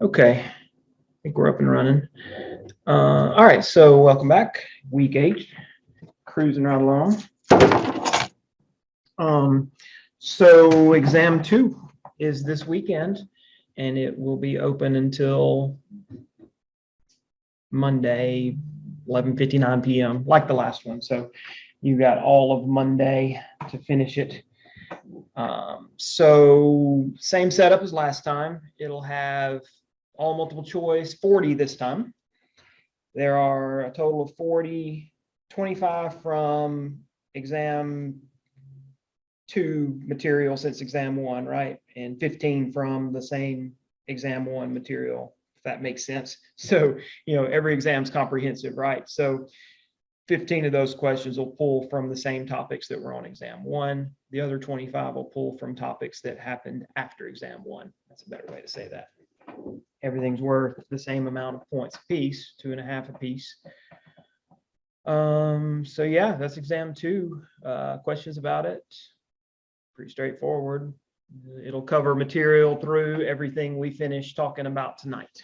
Okay, I think we're up and running. All right, so welcome back. Week 8, cruising right along. So exam 2 is this weekend, and it will be open until Monday, 11:59 p.m., like the last one. So you got all of Monday to finish it. So same setup as last time. It'll have all multiple choice, 40 this time. There are a total of 40, 25 from exam 2 material since exam 1, right? And 15 from the same exam 1 material, if that makes sense. So, every exam's comprehensive, right? So 15 of those questions will pull from the same topics that were on exam 1. The other 25 will pull from topics that happened after exam 1. That's a better way to say that. Everything's worth the same amount of points apiece, 2.5 apiece. So yeah, that's exam 2. Questions about it? Pretty straightforward. It'll cover material through everything we finished talking about tonight.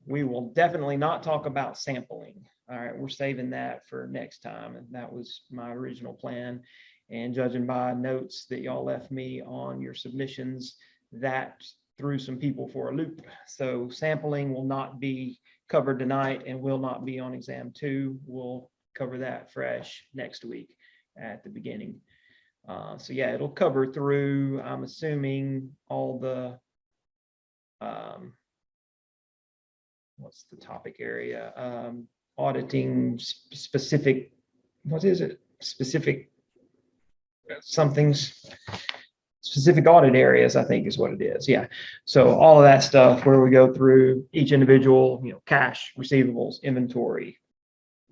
We will definitely not talk about sampling. All right, we're saving that for next time, and that was my original plan. And judging by notes that y'all left me on your submissions, that threw some people for a loop. So sampling will not be covered tonight and will not be on exam 2. We'll cover that fresh next week at the beginning. So yeah, it'll cover through, I'm assuming, all the what's the topic area? Auditing specific, what is it? Specific somethings, specific audit areas, I think is what it is. Yeah. So all of that stuff where we go through each individual, cash, receivables, inventory,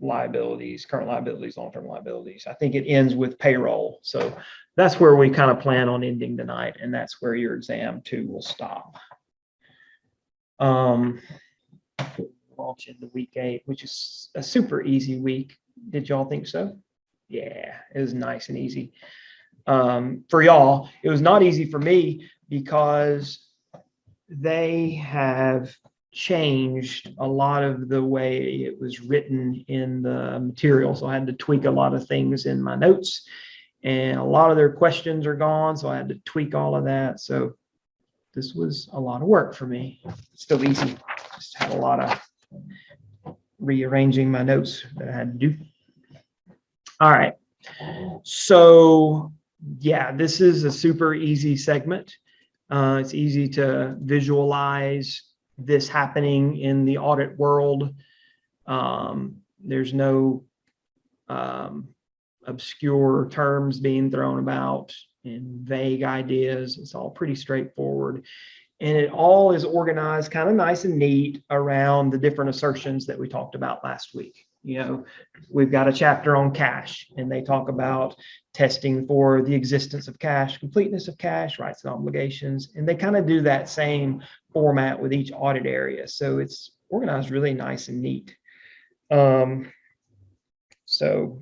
liabilities, current liabilities, long-term liabilities. I think it ends with payroll. So that's where we kind of plan on ending tonight, and that's where your exam 2 will stop. Launch into week 8, which is a super easy week. Did y'all think so? Yeah, it was nice and easy. For y'all, it was not easy for me because they have changed a lot of the way it was written in the material. So I had to tweak a lot of things in my notes, and a lot of their questions are gone. So I had to tweak all of that. So this was a lot of work for me. It's still easy. Just had a lot of rearranging my notes that I had to do. All right. So yeah, this is a super easy segment. It's easy to visualize this happening in the audit world. There's no obscure terms being thrown about and vague ideas. It's all pretty straightforward. And it all is organized kind of nice and neat around the different assertions that we talked about last week. We've got a chapter on cash, and they talk about testing for the existence of cash, completeness of cash, rights and obligations. And they kind of do that same format with each audit area. So it's organized really nice and neat. So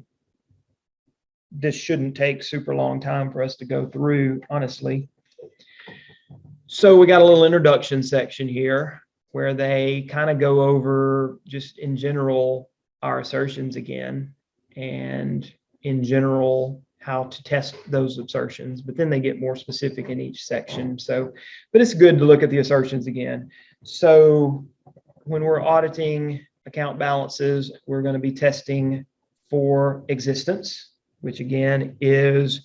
this shouldn't take super long time for us to go through, honestly. So we got a little introduction section here where they kind of go over just in general our assertions again, and in general how to test those assertions, but then they get more specific in each section. So, but it's good to look at the assertions again. So when we're auditing account balances, we're going to be testing for existence, which again is,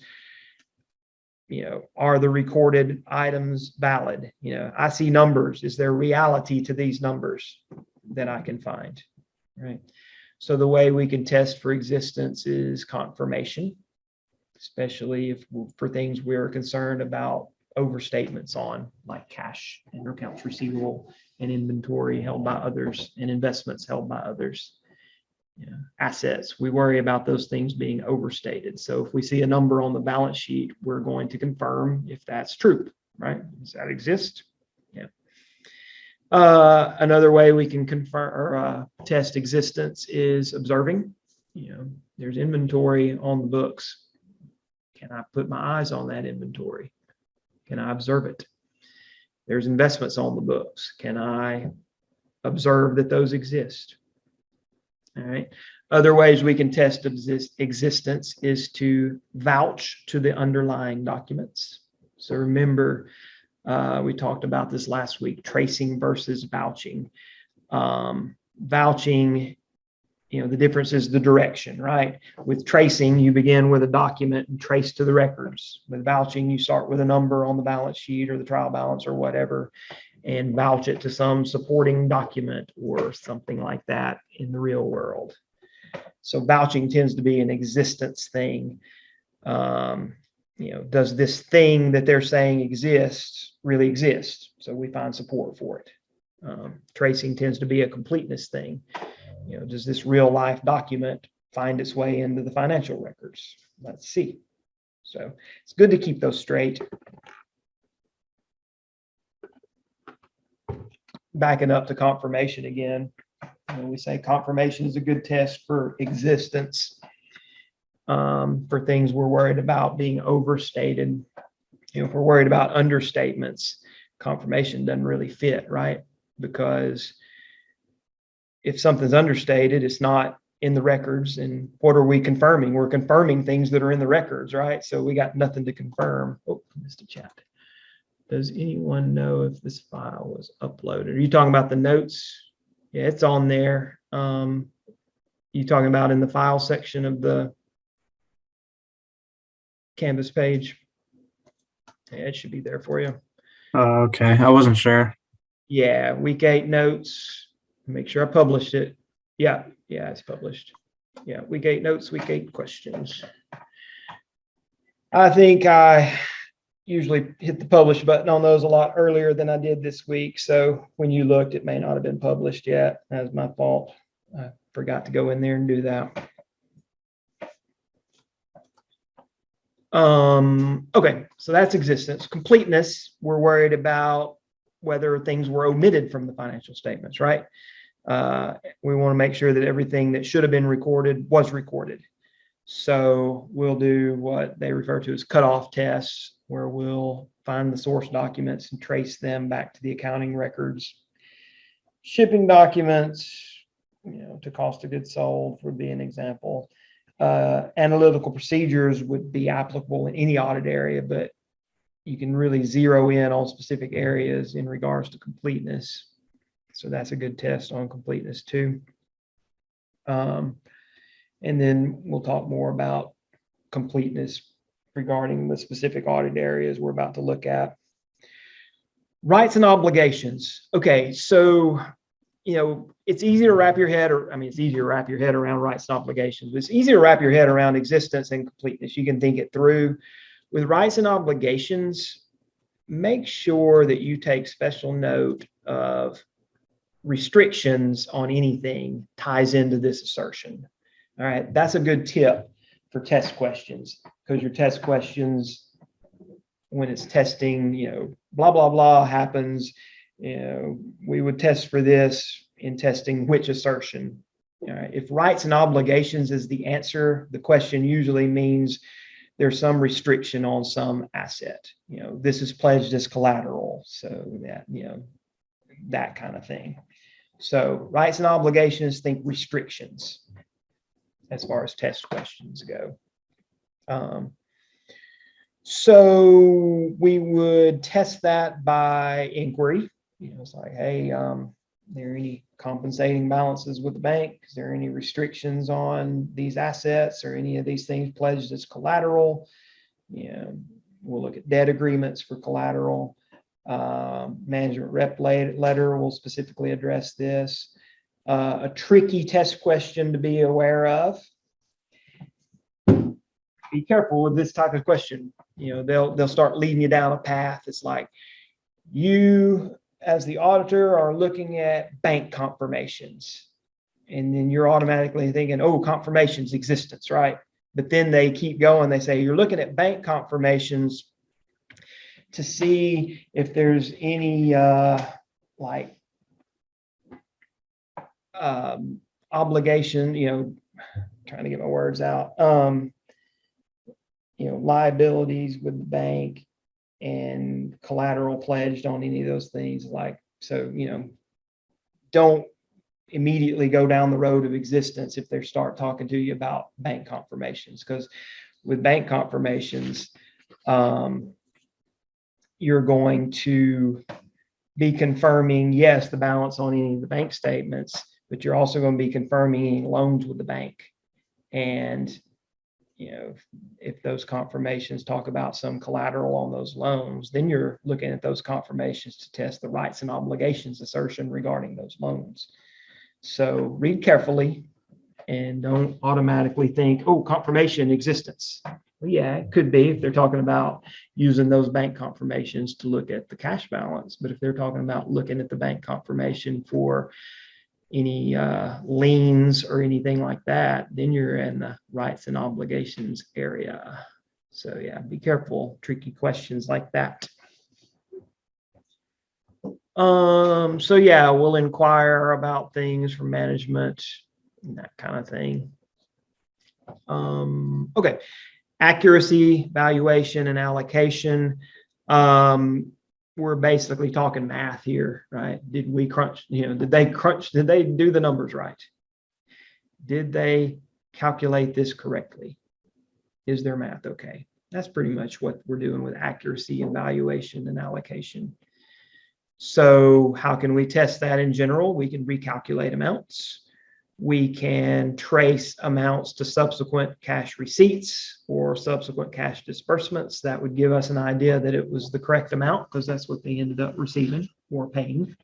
are the recorded items valid? I see numbers. Is there reality to these numbers that I can find? Right. So the way we can test for existence is confirmation, especially if for things we're concerned about overstatements on, like cash and accounts receivable and inventory held by others and investments held by others. Assets, we worry about those things being overstated. So if we see a number on the balance sheet, we're going to confirm if that's true, right? Does that exist? Yeah. Another way we can confirm or test existence is observing. There's inventory on the books. Can I put my eyes on that inventory? Can I observe it? There's investments on the books. Can I observe that those exist? All right. Other ways we can test existence is to vouch to the underlying documents. So remember, we talked about this last week, tracing versus vouching. Vouching, the difference is the direction, right? With tracing, you begin with a document and trace to the records. With vouching, you start with a number on the balance sheet or the trial balance or whatever, and vouch it to some supporting document or something like that in the real world. So vouching tends to be an existence thing. Does this thing that they're saying exists really exist? So we find support for it. Tracing tends to be a completeness thing. Does this real life document find its way into the financial records? Let's see. So it's good to keep those straight. Backing up to confirmation again. We say confirmation is a good test for existence, for things we're worried about being overstated. If we're worried about understatements, confirmation doesn't really fit, right? Because if something's understated, it's not in the records. And what are we confirming? We're confirming things that are in the records, right? So we got nothing to confirm. Oh, missed a chat. Does anyone know if this file was uploaded? Are you talking about the notes? Yeah, it's on there. You talking about in the file section of the Canvas page? Yeah, it should be there for you. Okay, I wasn't sure. Yeah, week 8 notes. Make sure I published it. Yeah, it's published. Yeah, week 8 notes, week 8 questions. I think I usually hit the publish button on those a lot earlier than I did this week. So when you looked, it may not have been published yet. That was my fault. I forgot to go in there and do that. Okay, so that's existence. Completeness, we're worried about whether things were omitted from the financial statements, right? We want to make sure that everything that should have been recorded was recorded. So we'll do what they refer to as cutoff tests, where we'll find the source documents and trace them back to the accounting records. Shipping documents, to cost of goods sold would be an example. Analytical procedures would be applicable in any audit area, but you can really zero in on specific areas in regards to completeness. So that's a good test on completeness too. And then we'll talk more about completeness regarding the specific audit areas we're about to look at. Rights and obligations. Okay, so it's easy to wrap your head, it's easier to wrap your head around rights and obligations, but it's easier to wrap your head around existence and completeness. You can think it through. With rights and obligations, make sure that you take special note of restrictions on anything ties into this assertion. All right, that's a good tip for test questions, because your test questions, when it's testing, blah, blah, blah happens, we would test for this in testing which assertion. All right, if rights and obligations is the answer, the question usually means there's some restriction on some asset. This is pledged as collateral, so that, that kind of thing. So rights and obligations, think restrictions as far as test questions go. So we would test that by inquiry. It's like, hey, are there any compensating balances with the bank? Is there any restrictions on these assets or any of these things pledged as collateral? We'll look at debt agreements for collateral. Management rep letter will specifically address this. A tricky test question to be aware of. Be careful with this type of question. They'll start leading you down a path. It's like, you as the auditor are looking at bank confirmations, and then you're automatically thinking, oh, confirmations existence, right? But then they keep going. They say you're looking at bank confirmations to see if there's any obligation, trying to get my words out, liabilities with the bank, and collateral pledged on any of those things. Like, so, don't immediately go down the road of existence if they start talking to you about bank confirmations, because with bank confirmations, you're going to be confirming, yes, the balance on any of the bank statements, but you're also going to be confirming any loans with the bank. And, if those confirmations talk about some collateral on those loans, then you're looking at those confirmations to test the rights and obligations assertion regarding those loans. So read carefully and don't automatically think, oh, confirmation existence. Well, yeah, it could be if they're talking about using those bank confirmations to look at the cash balance. But if they're talking about looking at the bank confirmation for any liens or anything like that, then you're in the rights and obligations area. So yeah, be careful, tricky questions like that. So yeah, we'll inquire about things from management and that kind of thing. Okay, accuracy, valuation, and allocation. We're basically talking math here, right? Did we crunch, did they do the numbers right? Did they calculate this correctly? Is their math okay? That's pretty much what we're doing with accuracy, evaluation, and allocation. So how can we test that in general? We can recalculate amounts. We can trace amounts to subsequent cash receipts or subsequent cash disbursements. That would give us an idea that it was the correct amount because that's what they ended up receiving or paying.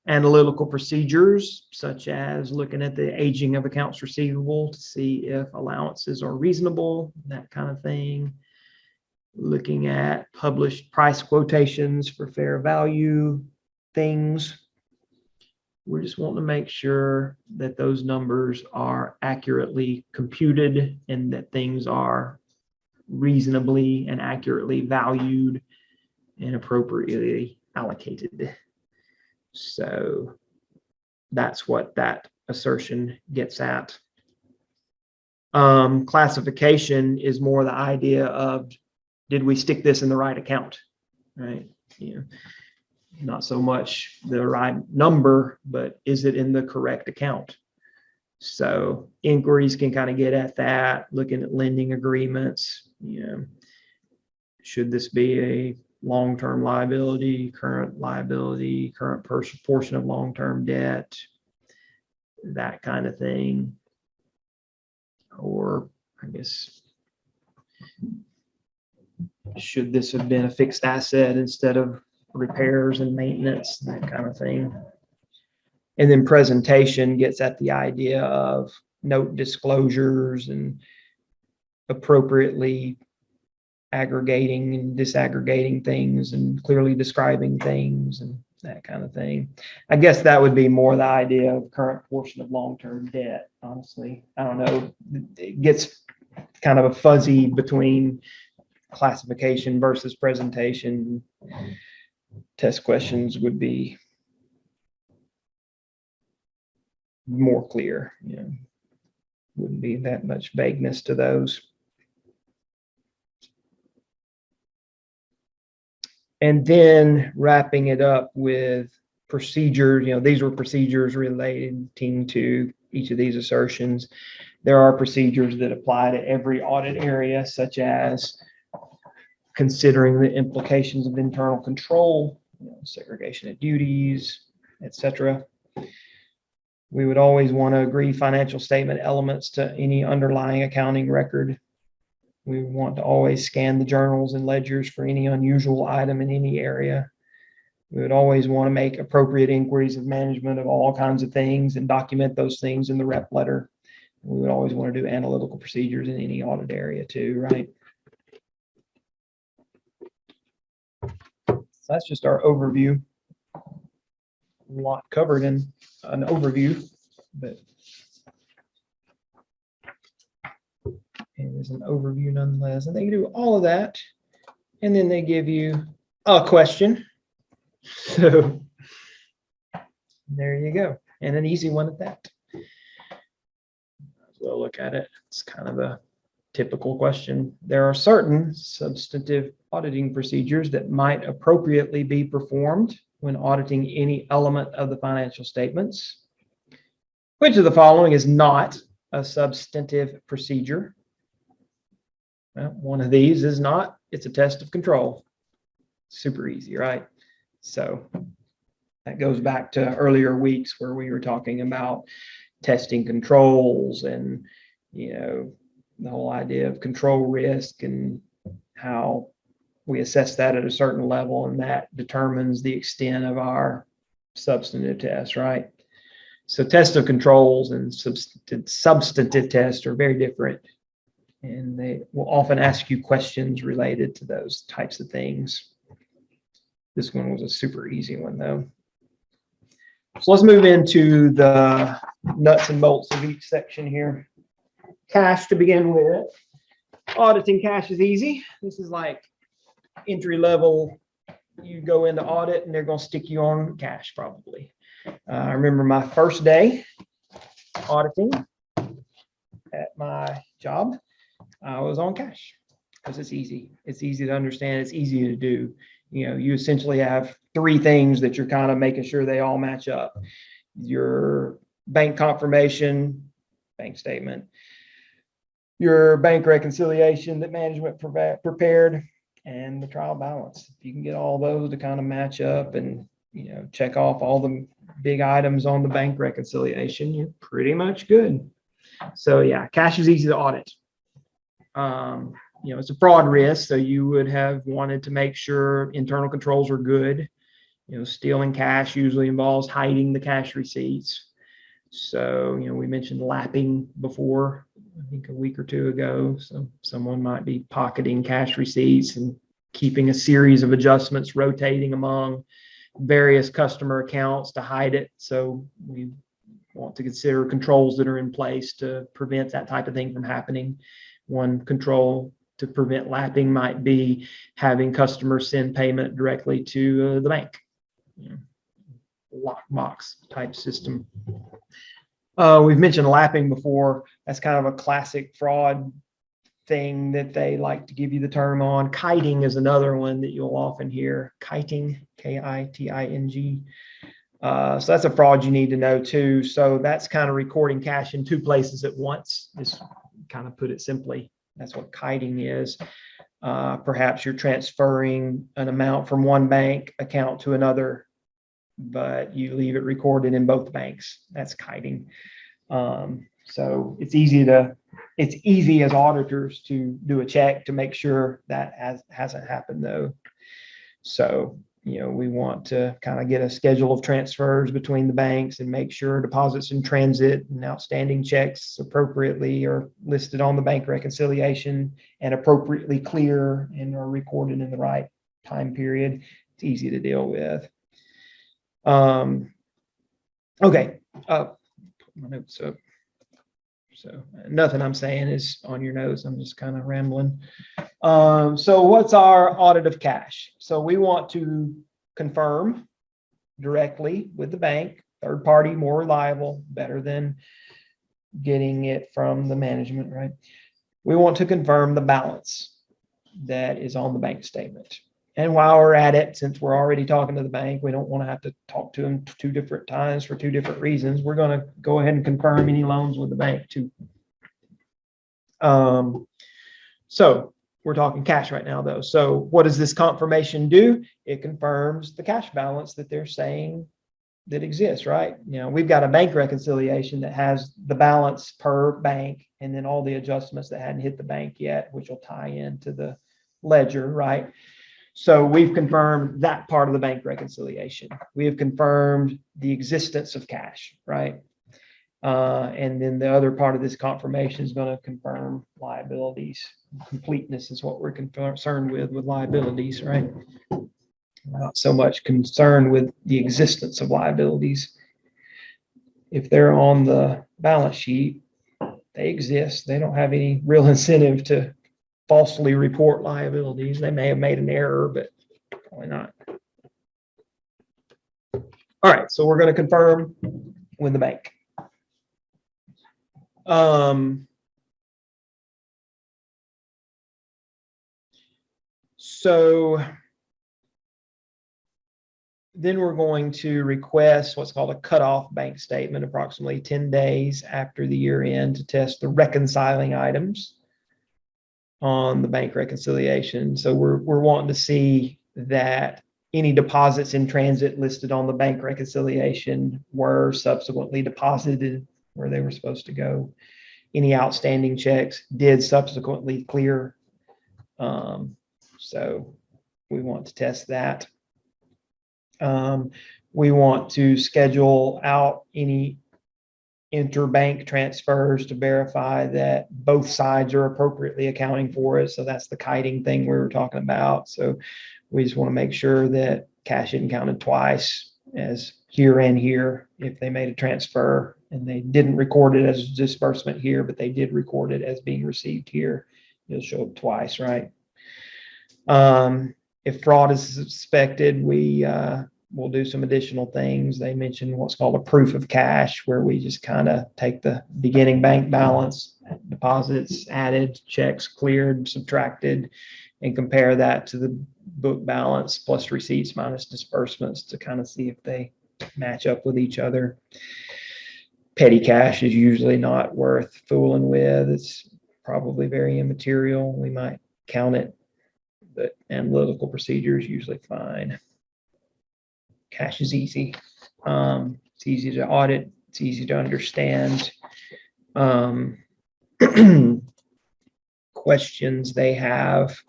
Analytical procedures, such as looking at the aging of accounts receivable to see if allowances are reasonable, that kind of thing. Looking at published price quotations for fair value things. We're just wanting to make sure that those numbers are accurately computed and that things are reasonably and accurately valued and appropriately allocated. So that's what that assertion gets at. Classification is more the idea of, did we stick this in the right account, right? Not so much the right number, but is it in the correct account? So inquiries can kind of get at that, looking at lending agreements. Should this be a long-term liability, current portion of long-term debt, that kind of thing. Or I guess, should this have been a fixed asset instead of repairs and maintenance, that kind of thing. And then presentation gets at the idea of note disclosures and appropriately aggregating and disaggregating things and clearly describing things and that kind of thing. I guess that would be more the idea of current portion of long-term debt, honestly. I don't know. It gets kind of a fuzzy between classification versus presentation. Test questions would be more clear. Wouldn't be that much vagueness to those. And then wrapping it up with procedures. These were procedures relating to each of these assertions. There are procedures that apply to every audit area, such as considering the implications of internal control, segregation of duties, etc. We would always want to agree financial statement elements to any underlying accounting record. We want to always scan the journals and ledgers for any unusual item in any area. We would always want to make appropriate inquiries of management of all kinds of things and document those things in the rep letter. We would always want to do analytical procedures in any audit area too, right? So that's just our overview. A lot covered in an overview, but it is an overview nonetheless. And they do all of that, and then they give you a question. So there you go, and an easy one at that. As well, look at it. It's kind of a typical question. There are certain substantive auditing procedures that might appropriately be performed when auditing any element of the financial statements. Which of the following is not a substantive procedure? Well, one of these is not. It's a test of control. Super easy, right? So that goes back to earlier weeks where we were talking about testing controls and, the whole idea of control risk and how we assess that at a certain level, and that determines the extent of our substantive test, right? So test of controls and substantive tests are very different, and they will often ask you questions related to those types of things. This one was a super easy one though. So let's move into the nuts and bolts of each section here. Cash to begin with. Auditing cash is easy. This is like entry level. You go into audit and they're going to stick you on cash probably. I remember my first day auditing at my job. I was on cash because it's easy. It's easy to understand. It's easy to do. You essentially have three things that you're kind of making sure they all match up. Your bank confirmation, bank statement, your bank reconciliation that management prepared, and the trial balance. If you can get all those to kind of match up and check off all the big items on the bank reconciliation, you're pretty much good. So yeah, cash is easy to audit. It's a fraud risk, so you would have wanted to make sure internal controls are good. Stealing cash usually involves hiding the cash receipts. So, we mentioned lapping before, I think a week or two ago. So someone might be pocketing cash receipts and keeping a series of adjustments rotating among various customer accounts to hide it. So we want to consider controls that are in place to prevent that type of thing from happening. One control to prevent lapping might be having customers send payment directly to the bank. Lockbox type system. We've mentioned lapping before. That's kind of a classic fraud thing that they like to give you the term on. Kiting is another one that you'll often hear. Kiting, K-I-T-I-N-G. So that's a fraud you need to know too. So that's kind of recording cash in two places at once, just kind of put it simply. That's what kiting is. Perhaps you're transferring an amount from one bank account to another, but you leave it recorded in both banks. That's kiting. So it's easy as auditors to do a check to make sure that hasn't happened though. So, we want to kind of get a schedule of transfers between the banks and make sure deposits in transit and outstanding checks appropriately are listed on the bank reconciliation and appropriately clear and are recorded in the right time period. It's easy to deal with. Okay. Put my notes up. So nothing I'm saying is on your notes. I'm just kind of rambling. So what's our audit of cash? So we want to confirm directly with the bank, third party, more reliable, better than getting it from the management, right? We want to confirm the balance that is on the bank statement. And while we're at it, since we're already talking to the bank, we don't want to have to talk to them two different times for two different reasons. We're going to go ahead and confirm any loans with the bank too. So we're talking cash right now though. So what does this confirmation do? It confirms the cash balance that they're saying that exists, right? We've got a bank reconciliation that has the balance per bank and then all the adjustments that hadn't hit the bank yet, which will tie into the ledger, right? So we've confirmed that part of the bank reconciliation. We have confirmed the existence of cash, right? And then the other part of this confirmation is going to confirm liabilities. Completeness is what we're concerned with liabilities, right? We're not so much concerned with the existence of liabilities. If they're on the balance sheet, they exist. They don't have any real incentive to falsely report liabilities. They may have made an error, but probably not. All right, so we're going to confirm with the bank. So then we're going to request what's called a cutoff bank statement approximately 10 days after the year end to test the reconciling items on the bank reconciliation. So we're wanting to see that any deposits in transit listed on the bank reconciliation were subsequently deposited where they were supposed to go. Any outstanding checks did subsequently clear. So we want to test that. We want to schedule out any interbank transfers to verify that both sides are appropriately accounting for it. So that's the kiting thing we were talking about. So we just want to make sure that cash isn't counted twice, as here and here. If they made a transfer and they didn't record it as disbursement here, but they did record it as being received here, it'll show up twice, right? If fraud is suspected, we'll do some additional things. They mentioned what's called a proof of cash, where we just kind of take the beginning bank balance, deposits added, checks cleared, subtracted, and compare that to the book balance plus receipts minus disbursements to kind of see if they match up with each other. Petty cash is usually not worth fooling with. It's probably very immaterial. We might count it, but analytical procedure is usually fine. Cash is easy. It's easy to audit. It's easy to understand. Questions they have.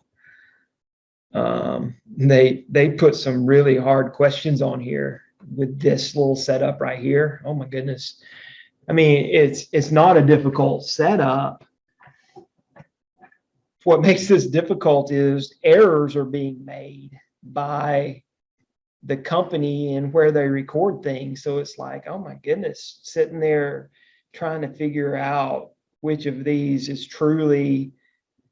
They put some really hard questions on here with this little setup right here. Oh my goodness. I mean, it's not a difficult setup. What makes this difficult is errors are being made by the company and where they record things. So it's like, oh my goodness, sitting there trying to figure out which of these is truly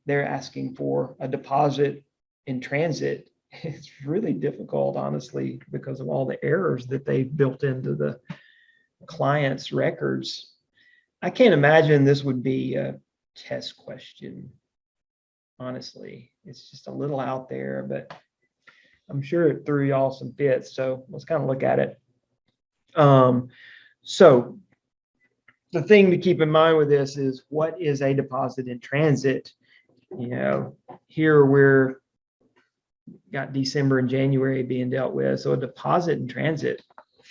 they're asking for a deposit in transit. It's really difficult, honestly, because of all the errors that they've built into the client's records. I can't imagine this would be a test question. Honestly, it's just a little out there, but I'm sure it threw y'all some fits. So let's kind of look at it. So the thing to keep in mind with this is, what is a deposit in transit? You know, here we're got December and January being dealt with. So a deposit in transit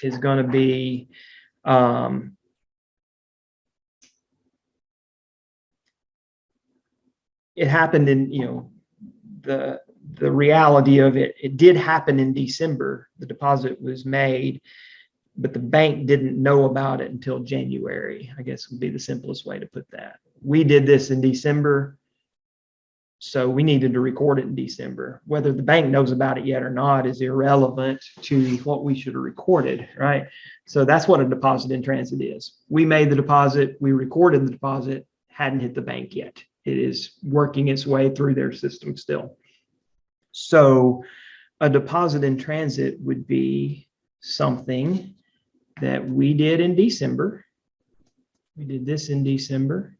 is going to be it happened in, you know, the reality of it, it did happen in December. The deposit was made, but the bank didn't know about it until January, I guess would be the simplest way to put that. We did this in December, so we needed to record it in December. Whether the bank knows about it yet or not is irrelevant to what we should have recorded, right? So that's what a deposit in transit is. We made the deposit, we recorded the deposit, hadn't hit the bank yet. It is working its way through their system still. So a deposit in transit would be something that we did in December. We did this in December.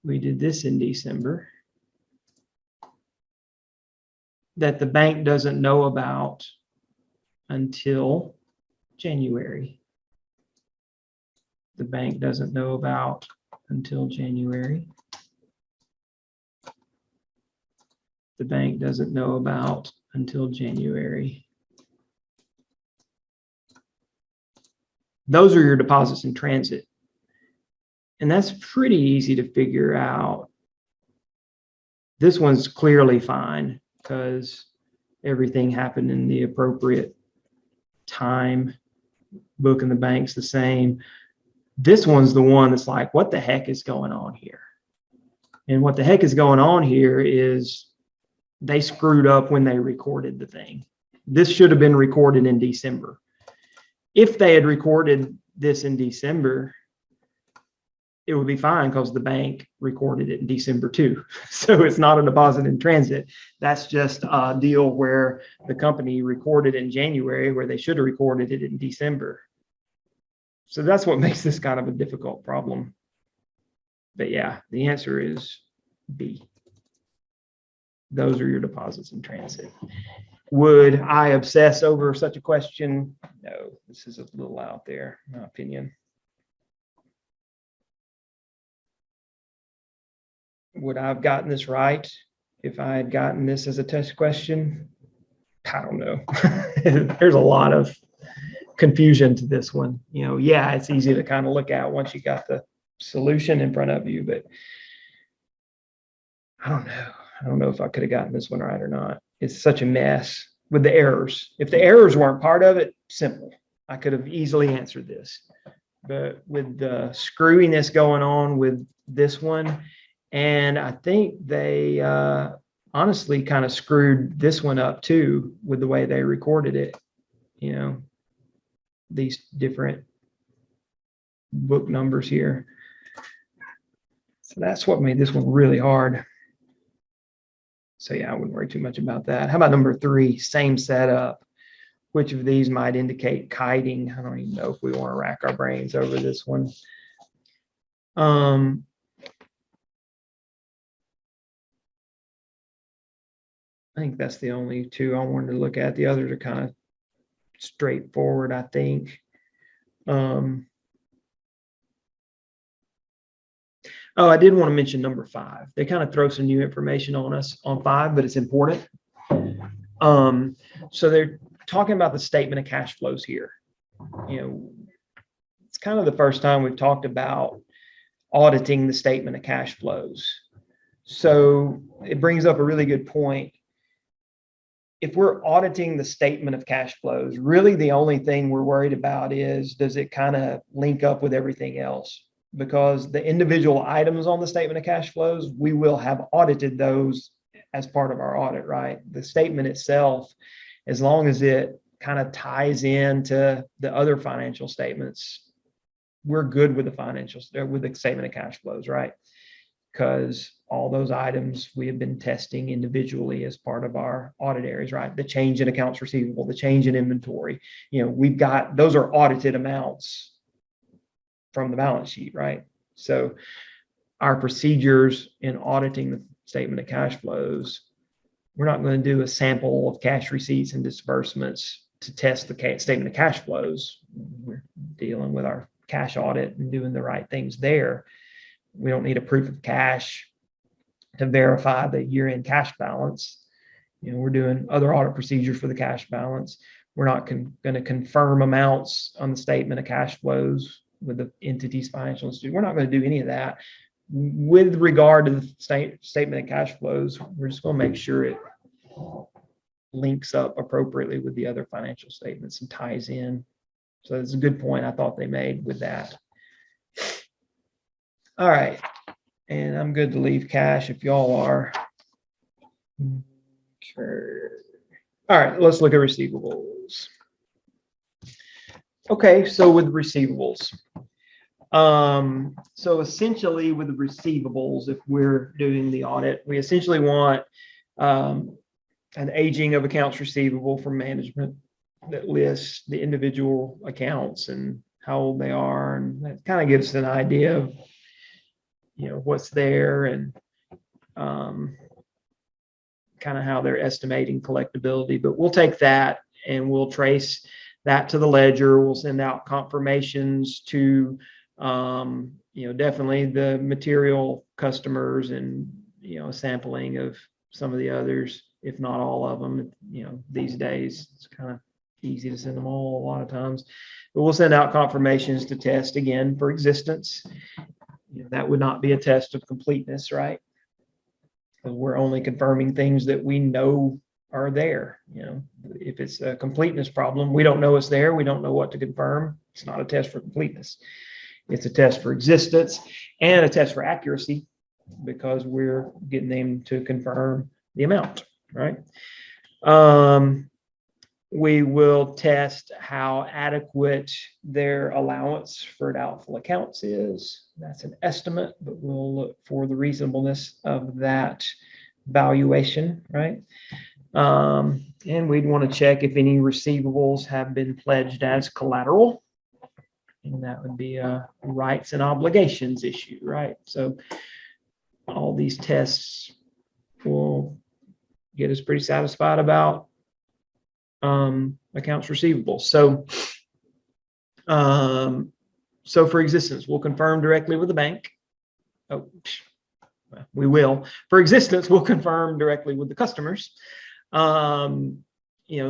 We did this in December. That the bank doesn't know about until January. The bank doesn't know about until January. The bank doesn't know about until January. Those are your deposits in transit. And that's pretty easy to figure out. This one's clearly fine because everything happened in the appropriate time. Book in the bank's the same. This one's the one that's like, what the heck is going on here? And what the heck is going on here is they screwed up when they recorded the thing. This should have been recorded in December. If they had recorded this in December, it would be fine because the bank recorded it in December too. So it's not a deposit in transit. That's just a deal where the company recorded in January where they should have recorded it in December. So that's what makes this kind of a difficult problem. But yeah, the answer is B. those are your deposits in transit. Would I obsess over such a question? No, this is a little out there, in my opinion. Would I have gotten this right if I had gotten this as a test question? I don't know. There's a lot of confusion to this one. Yeah, it's easy to kind of look at once you got the solution in front of you, but I don't know. I don't know if I could have gotten this one right or not. It's such a mess with the errors. If the errors weren't part of it, simple. I could have easily answered this. But with the screwiness going on with this one, and I think they honestly kind of screwed this one up too with the way they recorded it. These different book numbers here. So that's what made this one really hard. So yeah, I wouldn't worry too much about that. How about number 3, same setup? Which of these might indicate kiting? I don't even know if we want to rack our brains over this one. I think that's the only 2 I wanted to look at. The others are kind of straightforward, I think. Oh, I did want to mention number 5. They kind of throw some new information on us on 5, but it's important. So they're talking about the statement of cash flows here. It's kind of the first time we've talked about auditing the statement of cash flows. So it brings up a really good point. If we're auditing the statement of cash flows, really the only thing we're worried about is, does it kind of link up with everything else? Because the individual items on the statement of cash flows, we will have audited those as part of our audit, right? The statement itself, as long as it kind of ties into the other financial statements, we're good with the with the statement of cash flows, right? Because all those items we have been testing individually as part of our audit areas, right? The change in accounts receivable, the change in inventory, we've got, those are audited amounts from the balance sheet, right? So our procedures in auditing the statement of cash flows, we're not going to do a sample of cash receipts and disbursements to test the statement of cash flows. We're dealing with our cash audit and doing the right things there. We don't need a proof of cash to verify the year-end cash balance. We're doing other audit procedures for the cash balance. We're not going to confirm amounts on the statement of cash flows with the entity's financial institution. We're not going to do any of that. With regard to the statement of cash flows, we're just going to make sure it links up appropriately with the other financial statements and ties in. So it's a good point I thought they made with that. All right. And I'm good to leave cash if y'all are. Okay. All right, let's look at receivables. Okay, so with receivables. So essentially with the receivables, if we're doing the audit, we essentially want an aging of accounts receivable from management that lists the individual accounts and how old they are. And that kind of gives us an idea of, what's there and kind of how they're estimating collectability. But we'll take that and we'll trace that to the ledger. We'll send out confirmations to, definitely the material customers and, a sampling of some of the others, if not all of them. These days it's kind of easy to send them all a lot of times. But we'll send out confirmations to test again for existence. That would not be a test of completeness, right? We're only confirming things that we know are there. If it's a completeness problem, we don't know it's there. We don't know what to confirm. It's not a test for completeness. It's a test for existence and a test for accuracy, because we're getting them to confirm the amount, right? We will test how adequate their allowance for doubtful accounts is. That's an estimate, but we'll look for the reasonableness of that valuation, right? And we'd want to check if any receivables have been pledged as collateral. And that would be a rights and obligations issue, right? So all these tests will get us pretty satisfied about accounts receivable. So for existence, we'll confirm directly with the bank. Oh, we will. For existence, we'll confirm directly with the customers.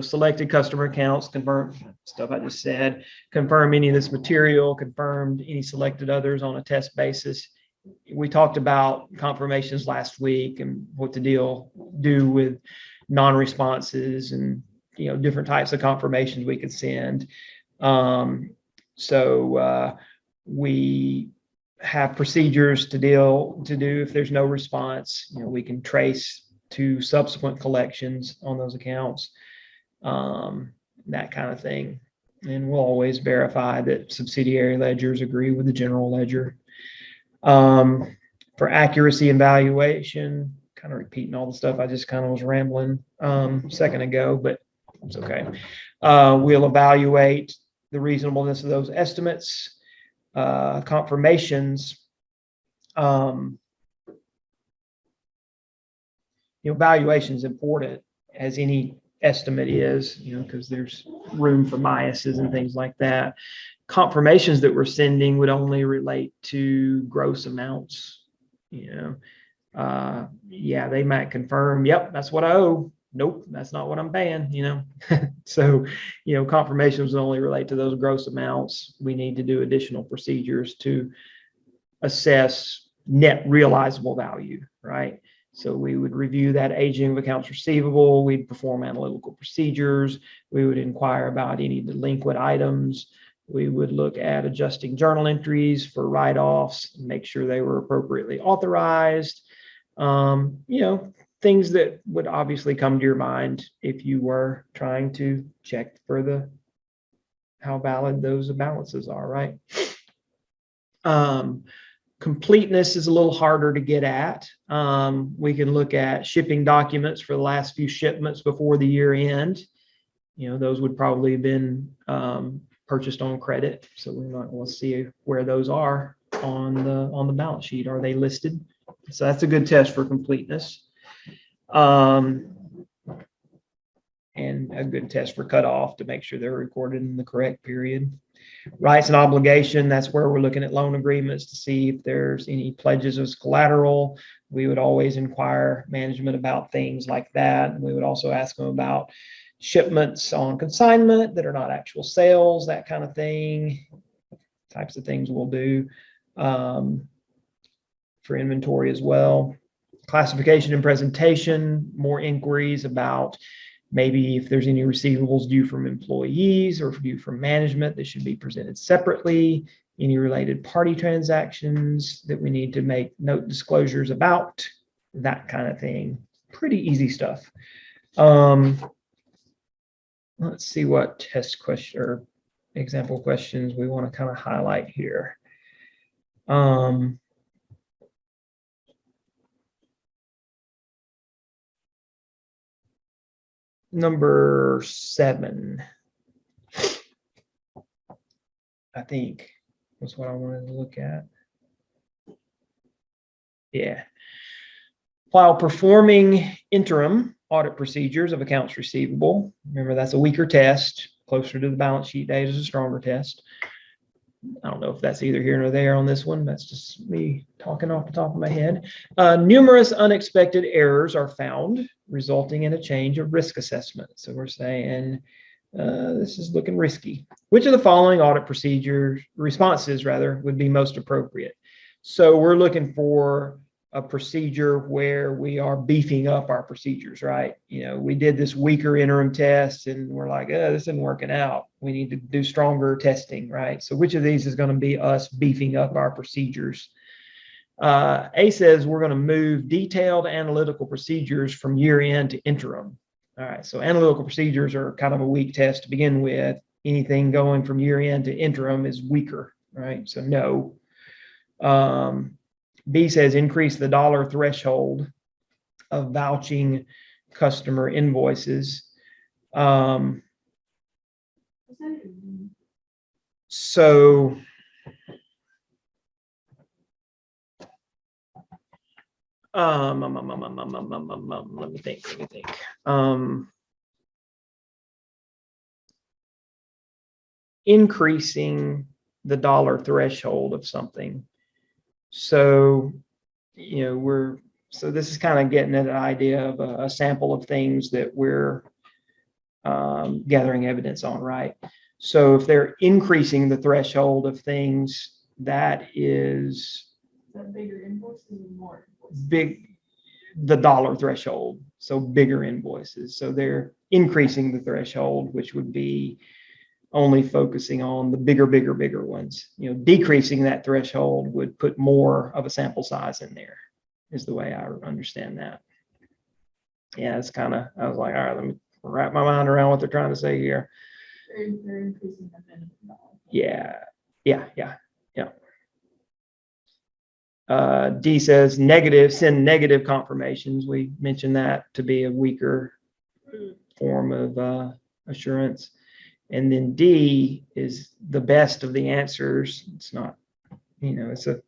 Selected customer accounts, confirm stuff I just said, confirm any of this material, confirmed any selected others on a test basis. We talked about confirmations last week and what to do with non-responses and different types of confirmations we could send. We have procedures to do if there's no response. We can trace to subsequent collections on those accounts, that kind of thing. And we'll always verify that subsidiary ledgers agree with the general ledger. For accuracy and valuation, kind of repeating all the stuff I just kind of was rambling a second ago, but it's okay. We'll evaluate the reasonableness of those estimates. Confirmations, valuation is important, as any estimate is, because there's room for biases and things like that. Confirmations that we're sending would only relate to gross amounts. They might confirm, yep, that's what I owe. Nope, that's not what I'm paying, So, confirmations would only relate to those gross amounts. We need to do additional procedures to assess net realizable value, right? So we would review that aging of accounts receivable. We'd perform analytical procedures. We would inquire about any delinquent items. We would look at adjusting journal entries for write-offs, make sure they were appropriately authorized. Things that would obviously come to your mind if you were trying to check for how valid those balances are, right? Completeness is a little harder to get at. We can look at shipping documents for the last few shipments before the year end. Those would probably have been purchased on credit, so we might want to see where those are on the balance sheet. Are they listed? So that's a good test for completeness. And a good test for cutoff to make sure they're recorded in the correct period. Rights and obligation, that's where we're looking at loan agreements to see if there's any pledges as collateral. We would always inquire management about things like that. And we would also ask them about shipments on consignment that are not actual sales, that kind of thing. Types of things we'll do for inventory as well. Classification and presentation, more inquiries about maybe if there's any receivables due from employees or due from management that should be presented separately, any related party transactions that we need to make note disclosures about, that kind of thing. Pretty easy stuff. Let's see what test question or example questions we want to kind of highlight here. Number 7, I think, was what I wanted to look at. Yeah. While performing interim audit procedures of accounts receivable, remember that's a weaker test, closer to the balance sheet date is a stronger test. I don't know if that's either here or there on this one. That's just me talking off the top of my head. Numerous unexpected errors are found, resulting in a change of risk assessment. So we're saying this is looking risky. Which of the following audit responses would be most appropriate? So we're looking for a procedure where we are beefing up our procedures, right? We did this weaker interim test and we're like, this isn't working out. We need to do stronger testing, right? So which of these is going to be us beefing up our procedures? A says we're going to move detailed analytical procedures from year end to interim. All right, so analytical procedures are kind of a weak test to begin with. Anything going from year end to interim is weaker, right? So no. B says increase the dollar threshold of vouching customer invoices. So Let me think. Increasing the dollar threshold of something. So, so this is kind of getting at an idea of a sample of things that we're gathering evidence on, right? So if they're increasing the threshold of things, that is bigger invoices and more invoices? the dollar threshold. So bigger invoices. So they're increasing the threshold, which would be only focusing on the bigger ones. Decreasing that threshold would put more of a sample size in there, is the way I understand that. Yeah, it's kind of, I was like, all right, let me wrap my mind around what they're trying to say here. They're increasing the minimum dollar. Yeah. D says send negative confirmations. We mentioned that to be a weaker form of assurance. And then D is the best of the answers. It's not, it's a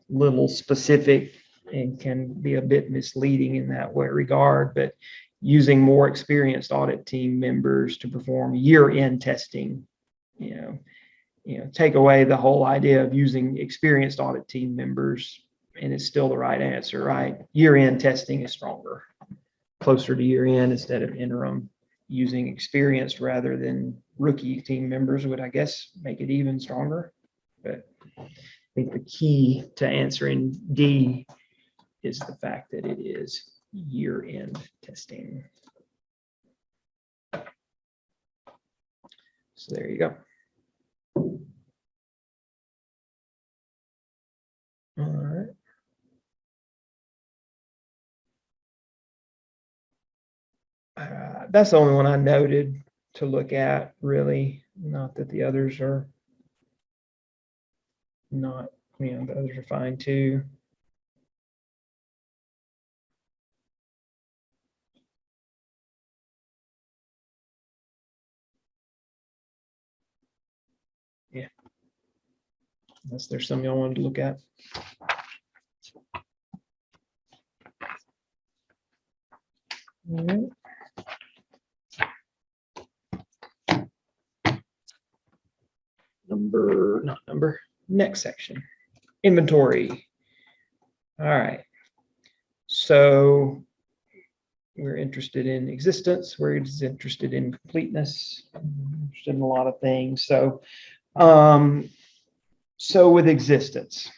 little specific and can be a bit misleading in that regard, but using more experienced audit team members to perform year-end testing, take away the whole idea of using experienced audit team members, and it's still the right answer, right? Year-end testing is stronger, closer to year-end instead of interim. Using experienced rather than rookie team members would, I guess, make it even stronger. But I think the key to answering D is the fact that it is year-end testing. So there you go. All right. That's the only one I noted to look at, really. Not that the others are not, the others are fine too. Yeah. Unless there's some y'all wanted to look at. All right. Next section, inventory. All right. So we're interested in existence. We're interested in completeness. Interested in a lot of things. So, with existence,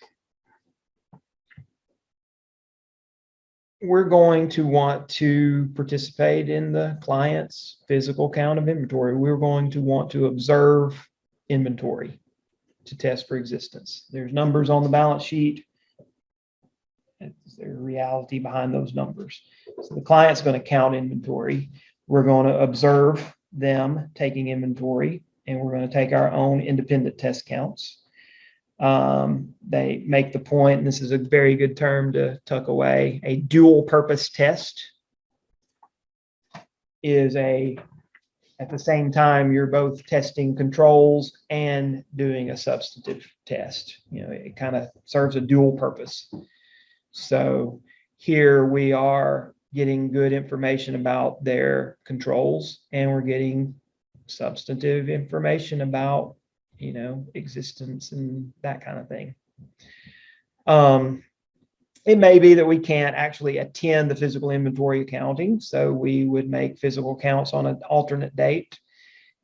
we're going to want to participate in the client's physical count of inventory. We're going to want to observe inventory to test for existence. There's numbers on the balance sheet. There's reality behind those numbers. So the client's going to count inventory. We're going to observe them taking inventory, and we're going to take our own independent test counts. They make the point, and this is a very good term to tuck away, a dual purpose test is at the same time, you're both testing controls and doing a substantive test. It kind of serves a dual purpose. So here we are getting good information about their controls, and we're getting substantive information about, existence and that kind of thing. It may be that we can't actually attend the physical inventory accounting, so we would make physical counts on an alternate date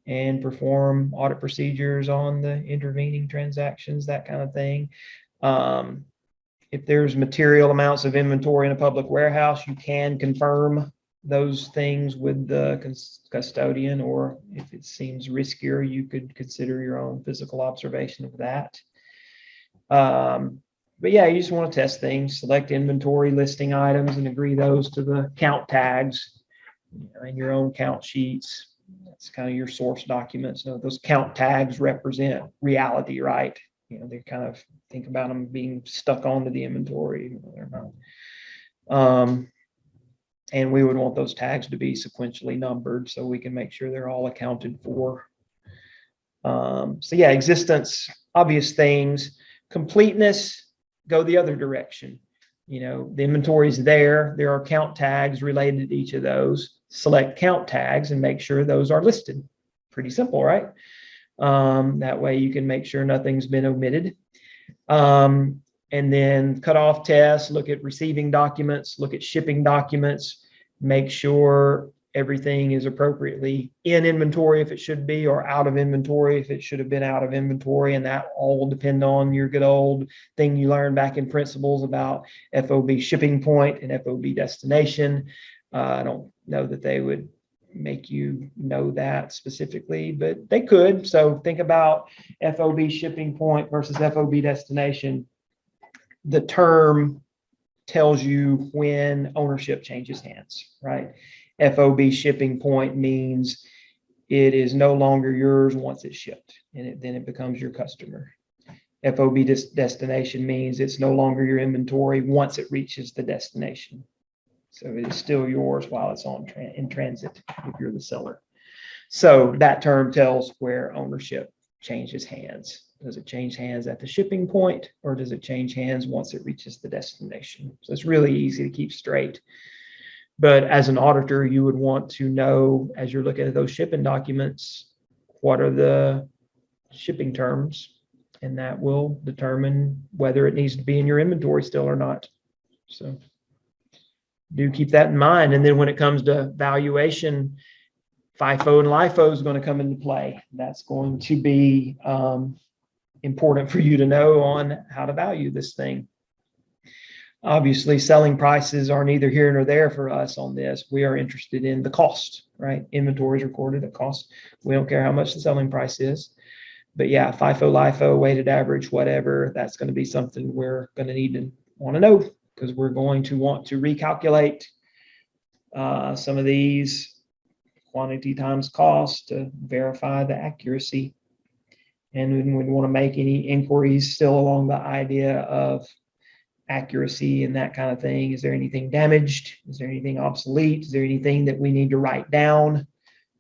and perform audit procedures on the intervening transactions, that kind of thing. If there's material amounts of inventory in a public warehouse, you can confirm those things with the custodian, or if it seems riskier, you could consider your own physical observation of that. But yeah, you just want to test things, select inventory listing items and agree those to the count tags in your own count sheets. That's kind of your source documents. Those count tags represent reality, right? They kind of think about them being stuck onto the inventory. They're not. And we would want those tags to be sequentially numbered so we can make sure they're all accounted for. So yeah, existence, obvious things. Completeness, go the other direction. The inventory is there. There are count tags related to each of those. Select count tags and make sure those are listed. Pretty simple, right? That way you can make sure nothing's been omitted. And then cutoff tests, look at receiving documents, look at shipping documents, make sure everything is appropriately in inventory if it should be, or out of inventory if it should have been out of inventory. And that all will depend on your good old thing you learned back in principles about FOB shipping point and FOB destination. I don't know that they would make you know that specifically, but they could. So think about FOB shipping point versus FOB destination. The term tells you when ownership changes hands, right? FOB shipping point means it is no longer yours once it's shipped, and then it becomes your customer. FOB destination means it's no longer your inventory once it reaches the destination. So it is still yours while it's in transit if you're the seller. So that term tells where ownership changes hands. Does it change hands at the shipping point, or does it change hands once it reaches the destination? So it's really easy to keep straight. But as an auditor, you would want to know, as you're looking at those shipping documents, what are the shipping terms, and that will determine whether it needs to be in your inventory still or not. So do keep that in mind. And then when it comes to valuation, FIFO and LIFO is going to come into play. That's going to be important for you to know on how to value this thing. Obviously, selling prices are neither here nor there for us on this. We are interested in the cost, right? Inventory is recorded at cost. We don't care how much the selling price is. But yeah, FIFO, LIFO, weighted average, whatever, that's going to be something we're going to need to want to know, because we're going to want to recalculate some of these quantity times cost to verify the accuracy. And we want to make any inquiries still along the idea of accuracy and that kind of thing. Is there anything damaged? Is there anything obsolete? Is there anything that we need to write down?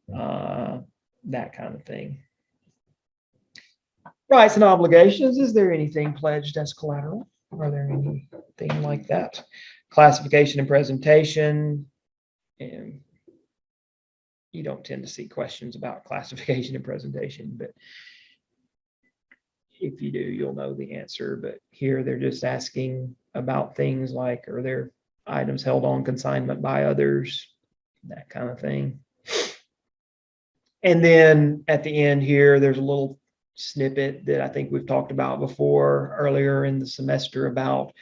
That kind of thing. Rights and obligations. Is there anything pledged as collateral? Are there anything like that? Classification and presentation. And you don't tend to see questions about classification and presentation, but if you do, you'll know the answer. But here they're just asking about things like, are there items held on consignment by others, that kind of thing. And then at the end here, there's a little snippet that I think we've talked about before earlier in the semester about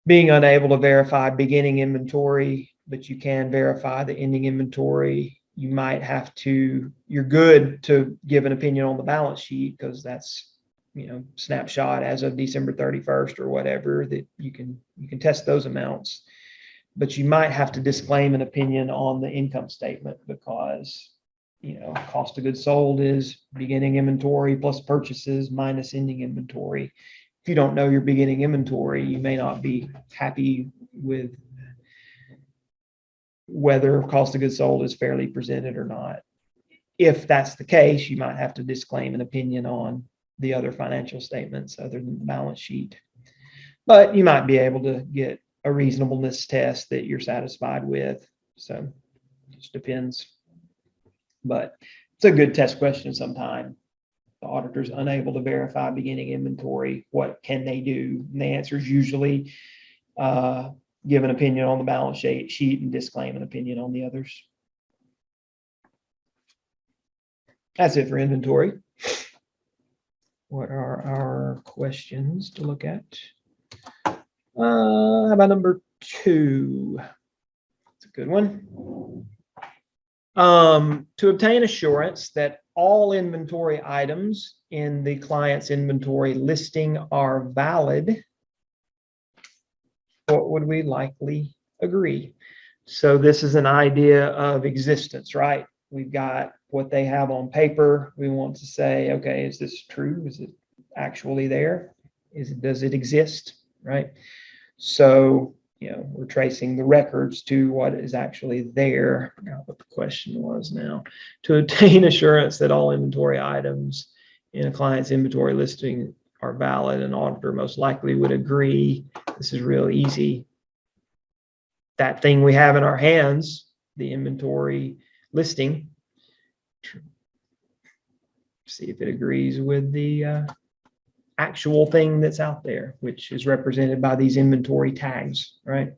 being unable to verify beginning inventory, but you can verify the ending inventory. You might have to, you're good to give an opinion on the balance sheet because that's, snapshot as of December 31st or whatever, that you can test those amounts. But you might have to disclaim an opinion on the income statement because, cost of goods sold is beginning inventory plus purchases minus ending inventory. If you don't know your beginning inventory, you may not be happy with whether cost of goods sold is fairly presented or not. If that's the case, you might have to disclaim an opinion on the other financial statements other than the balance sheet. But you might be able to get a reasonableness test that you're satisfied with. So it just depends. But it's a good test question sometime. The auditor's unable to verify beginning inventory. What can they do? And the answer is usually give an opinion on the balance sheet and disclaim an opinion on the others. That's it for inventory. What are our questions to look at? How about number 2? It's a good one. To obtain assurance that all inventory items in the client's inventory listing are valid, what would we likely agree? So this is an idea of existence, right? We've got what they have on paper. We want to say, okay, is this true? Is it actually there? Does it exist? Right? So, we're tracing the records to what is actually there. I forgot what the question was now. To obtain assurance that all inventory items in a client's inventory listing are valid. An auditor most likely would agree. This is real easy. That thing we have in our hands, the inventory listing, see if it agrees with the actual thing that's out there, which is represented by these inventory tags, right?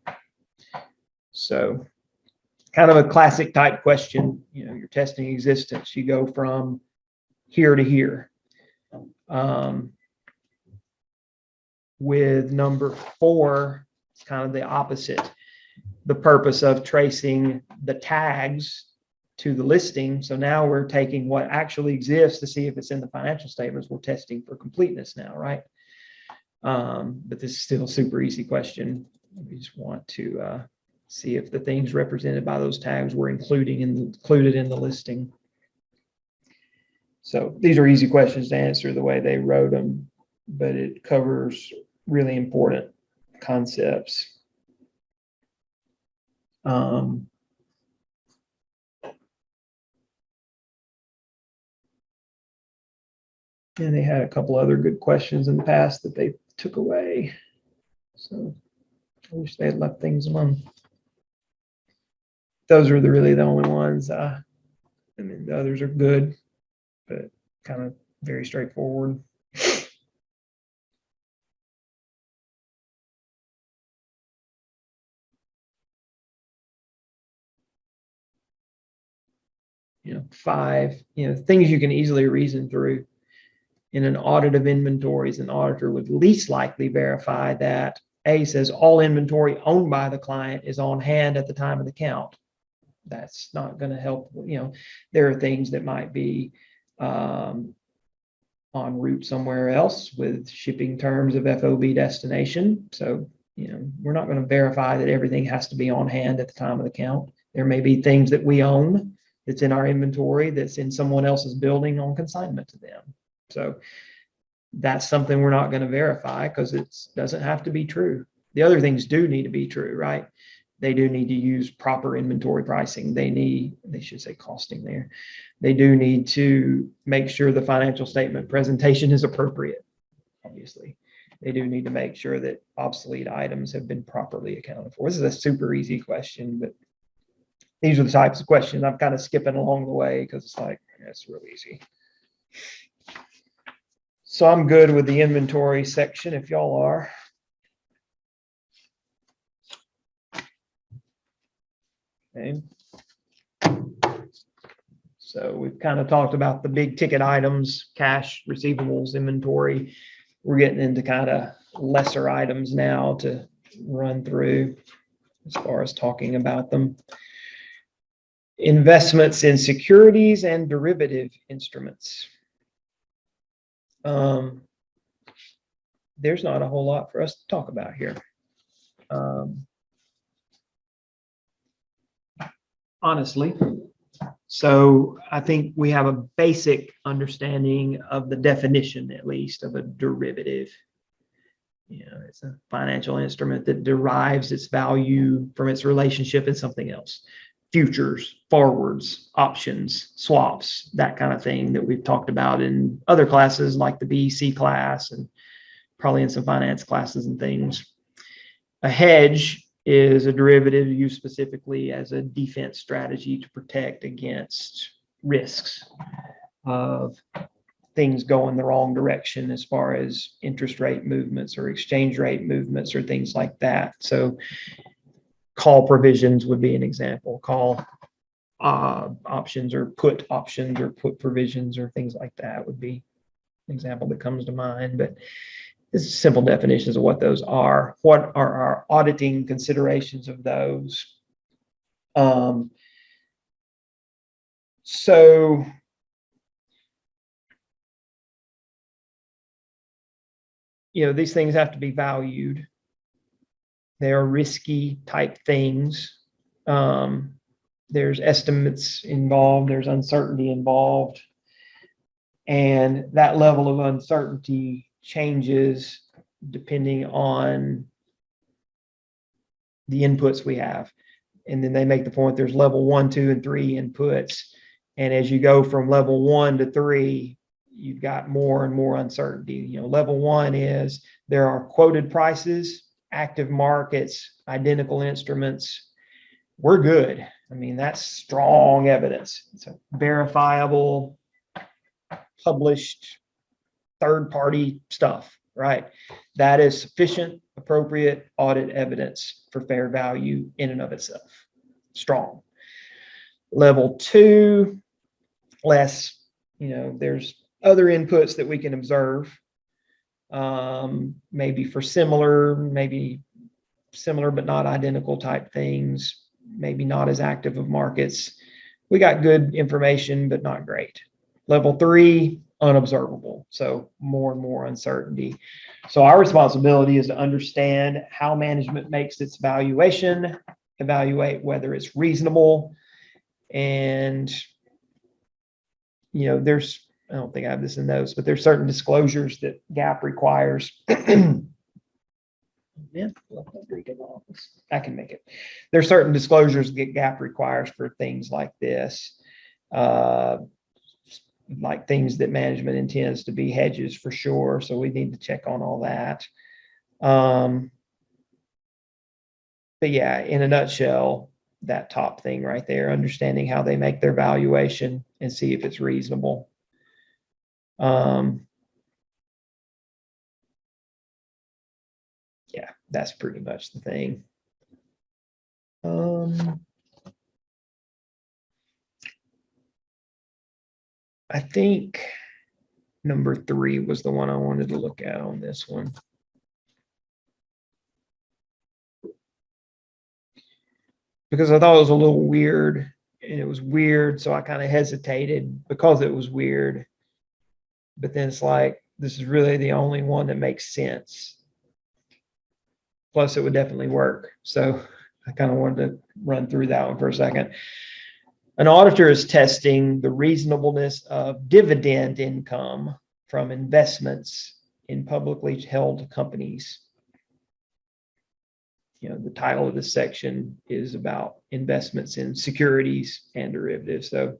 So kind of a classic type question, you're testing existence. You go from here to here. With number 4, it's kind of the opposite. The purpose of tracing the tags to the listing. So now we're taking what actually exists to see if it's in the financial statements. We're testing for completeness now, right? But this is still a super easy question. We just want to see if the things represented by those tags were included in the listing. So these are easy questions to answer the way they wrote them, but it covers really important concepts. And they had a couple other good questions in the past that they took away. So I wish they had left things alone. Those are really the only ones. I mean, the others are good, but kind of very straightforward. You know, 5, things you can easily reason through. In an audit of inventories, an auditor would least likely verify that A says all inventory owned by the client is on hand at the time of the count. That's not going to help. There are things that might be en route somewhere else with shipping terms of FOB destination. So, we're not going to verify that everything has to be on hand at the time of the count. There may be things that we own that's in our inventory that's in someone else's building on consignment to them. So that's something we're not going to verify because it doesn't have to be true. The other things do need to be true, right? They do need to use proper inventory pricing. They should say costing there. They do need to make sure the financial statement presentation is appropriate, obviously. They do need to make sure that obsolete items have been properly accounted for. This is a super easy question, but these are the types of questions I'm kind of skipping along the way because it's like, it's real easy. So I'm good with the inventory section if y'all are. Okay. So we've kind of talked about the big ticket items, cash, receivables, inventory. We're getting into kind of lesser items now to run through as far as talking about them. Investments in securities and derivative instruments. There's not a whole lot for us to talk about here. Honestly. So I think we have a basic understanding of the definition, at least, of a derivative. It's a financial instrument that derives its value from its relationship in something else. Futures, forwards, options, swaps, that kind of thing that we've talked about in other classes like the BEC class and probably in some finance classes and things. A hedge is a derivative used specifically as a defense strategy to protect against risks of things going the wrong direction as far as interest rate movements or exchange rate movements or things like that. So call provisions would be an example. Call options or put provisions or things like that would be an example that comes to mind. But it's simple definitions of what those are. What are our auditing considerations of those? So these things have to be valued. They are risky type things. There's estimates involved. There's uncertainty involved. And that level of uncertainty changes depending on the inputs we have. And then they make the point there's level 1, 2, and 3 inputs. And as you go from level 1 to 3, you've got more and more uncertainty. You know, level one is there are quoted prices, active markets, identical instruments. We're good. I mean, that's strong evidence. It's a verifiable, published, third-party stuff, right? That is sufficient, appropriate audit evidence for fair value in and of itself. Strong. Level two, less, you know, there's other inputs that we can observe, maybe for maybe similar but not identical type things, maybe not as active of markets. We got good information, but not great. Level three, unobservable. So more and more uncertainty. So our responsibility is to understand how management makes its valuation, evaluate whether it's reasonable. And, you know, I don't think I have this in notes, but there's certain disclosures that GAAP requires. Yeah, I can make it. There's certain disclosures that GAAP requires for things like this, like things that management intends to be hedges for sure. So we need to check on all that. But yeah, in a nutshell, that top thing right there, understanding how they make their valuation and see if it's reasonable. Yeah, that's pretty much the thing. I think number 3 was the one I wanted to look at on this one. Because I thought it was a little weird, and it was weird, so I kind of hesitated because it was weird. But then it's like, this is really the only one that makes sense. Plus, it would definitely work. So I kind of wanted to run through that one for a second. An auditor is testing the reasonableness of dividend income from investments in publicly held companies. You know, the title of this section is about investments in securities and derivatives. So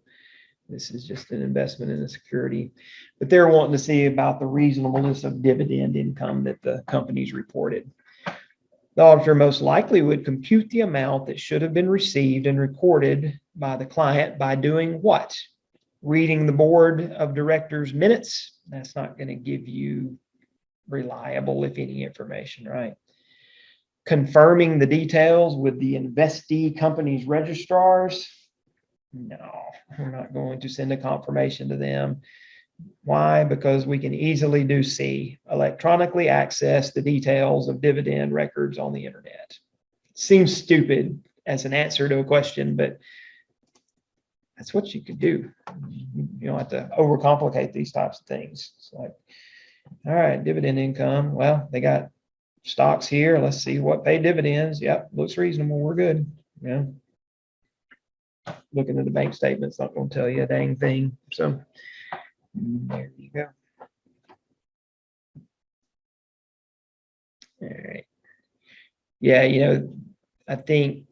this is just an investment in a security, but they're wanting to see about the reasonableness of dividend income that the company's reported. The auditor most likely would compute the amount that should have been received and recorded by the client by doing what? Reading the board of directors minutes. That's not going to give you reliable, if any, information, right? Confirming the details with the investee company's registrars. No, we're not going to send a confirmation to them. Why? Because we can easily do C, electronically access the details of dividend records on the internet. Seems stupid as an answer to a question, but that's what you could do. You don't have to overcomplicate these types of things. It's like, all right, dividend income. Well, they got stocks here. Let's see what pay dividends. Yep, looks reasonable. We're good. Yeah. Looking at the bank statement's not going to tell you a dang thing. So there you go. All right. Yeah, you know, I think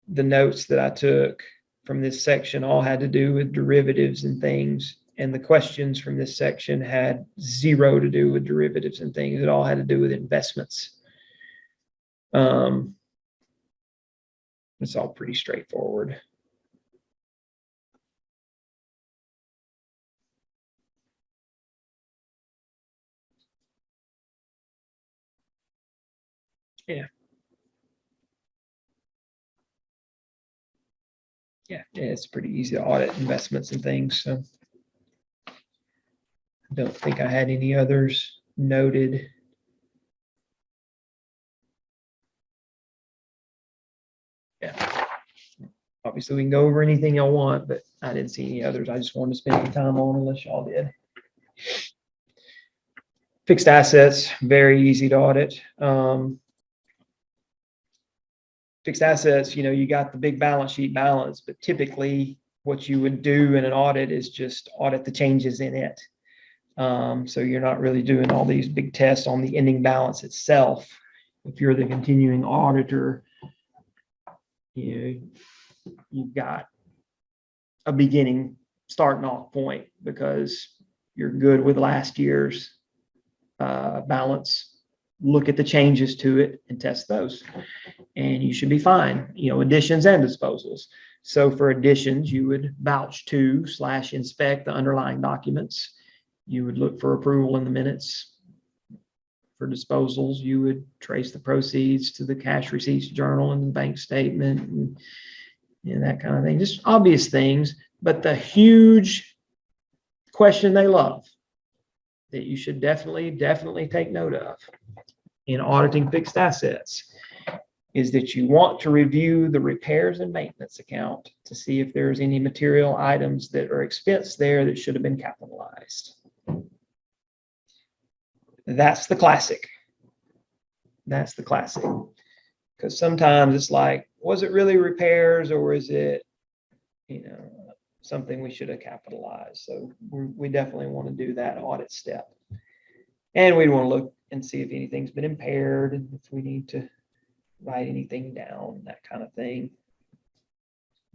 the notes that I took from this section all had to do with derivatives and things. And the questions from this section had zero to do with derivatives and things. It all had to do with investments. It's all pretty straightforward. Yeah. Yeah, it's pretty easy to audit investments and things. So I don't think I had any others noted. Yeah. Obviously, we can go over anything y'all want, but I didn't see any others. I just wanted to spend any time on unless y'all did. Fixed assets, very easy to audit. Fixed assets, you know, you got the big balance sheet balance, but typically what you would do in an audit is just audit the changes in it. So you're not really doing all these big tests on the ending balance itself. If you're the continuing auditor, you know, you've got a beginning starting off point because you're good with last year's balance. Look at the changes to it and test those, and you should be fine. Additions and disposals. So for additions, you would vouch to / inspect the underlying documents. You would look for approval in the minutes. For disposals, you would trace the proceeds to the cash receipts journal and the bank statement and that kind of thing. Just obvious things, but the huge question they love that you should definitely take note of in auditing fixed assets is that you want to review the repairs and maintenance account to see if there's any material items that are expense there that should have been capitalized. That's the classic. That's the classic. Because sometimes it's like, was it really repairs or is it, something we should have capitalized? So we definitely want to do that audit step. And we want to look and see if anything's been impaired and if we need to write anything down, that kind of thing.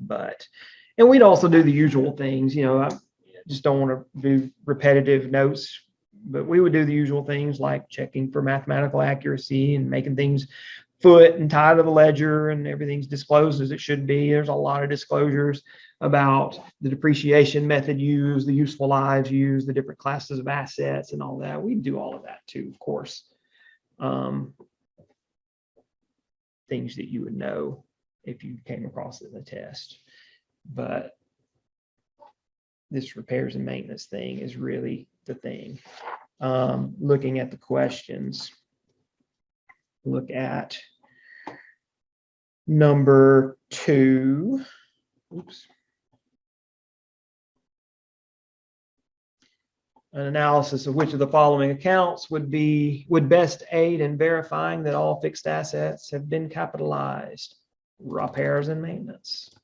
And we'd also do the usual things, I just don't want to do repetitive notes, but we would do the usual things like checking for mathematical accuracy and making things foot and tie to the ledger and everything's disclosed as it should be. There's a lot of disclosures about the depreciation method used, the useful lives used, the different classes of assets and all that. We do all of that too, of course. Things that you would know if you came across it in the test. But this repairs and maintenance thing is really the thing. Looking at the questions, look at number 2. Oops. An analysis of which of the following accounts would best aid in verifying that all fixed assets have been capitalized. Repairs and maintenance.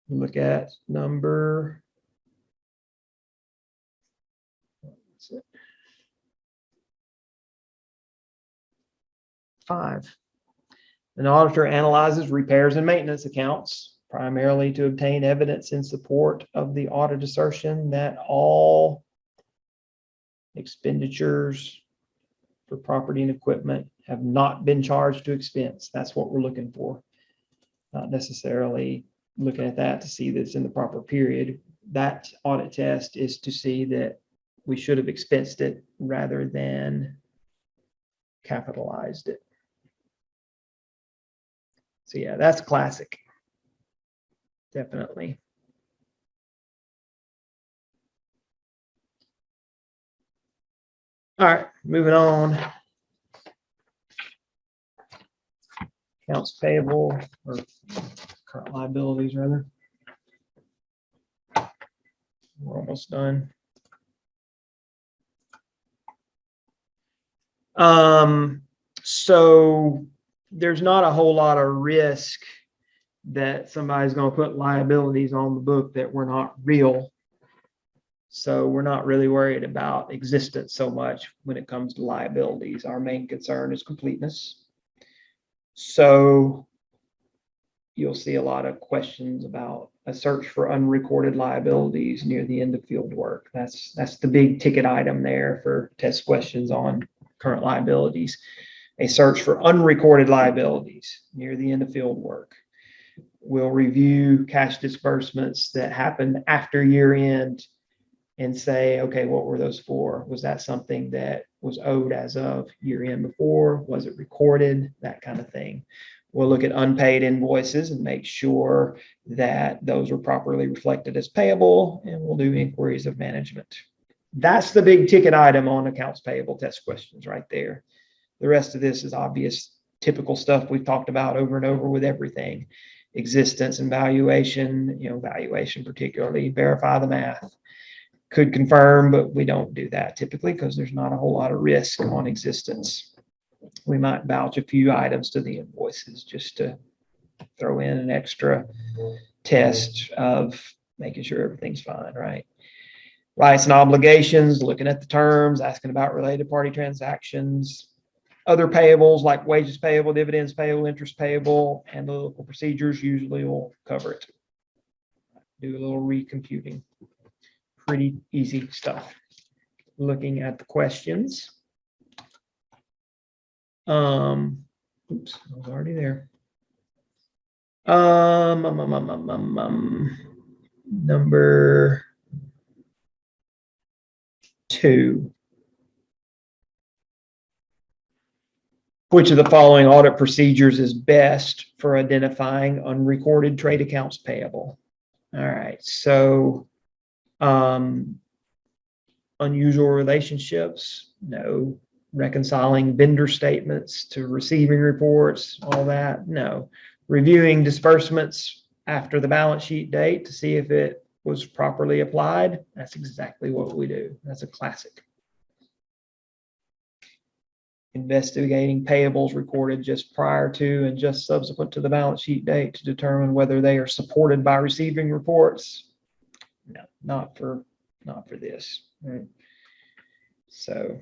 Look at number 5. An auditor analyzes repairs and maintenance accounts primarily to obtain evidence in support of the audit assertion that all expenditures for property and equipment have not been charged to expense. That's what we're looking for. Not necessarily looking at that to see that it's in the proper period. That audit test is to see that we should have expensed it rather than capitalized it. So yeah, that's classic. Definitely. All right, moving on. Accounts payable or current liabilities, rather. We're almost done. So there's not a whole lot of risk that somebody's going to put liabilities on the book that were not real. So we're not really worried about existence so much when it comes to liabilities. Our main concern is completeness. So you'll see a lot of questions about a search for unrecorded liabilities near the end of field work. That's the big ticket item there for test questions on current liabilities. A search for unrecorded liabilities near the end of field work. We'll review cash disbursements that happened after year end and say, okay, what were those for? Was that something that was owed as of year end before? Was it recorded? That kind of thing. We'll look at unpaid invoices and make sure that those are properly reflected as payable, and we'll do inquiries of management. That's the big ticket item on accounts payable test questions right there. The rest of this is obvious, typical stuff we've talked about over and over with everything. Existence and valuation, valuation particularly, verify the math. Could confirm, but we don't do that typically because there's not a whole lot of risk on existence. We might vouch a few items to the invoices just to throw in an extra test of making sure everything's fine, right? Rights and obligations, looking at the terms, asking about related party transactions. Other payables like wages payable, dividends payable, interest payable, and the local procedures usually will cover it. do a little recomputing. Pretty easy stuff. Looking at the questions. Oops, I was already there. Number 2. Which of the following audit procedures is best for identifying unrecorded trade accounts payable? All right, so unusual relationships, no. Reconciling vendor statements to receiving reports, all that, no. Reviewing disbursements after the balance sheet date to see if it was properly applied, that's exactly what we do. That's a classic. Investigating payables recorded just prior to and just subsequent to the balance sheet date to determine whether they are supported by receiving reports. No, not for this. Right? So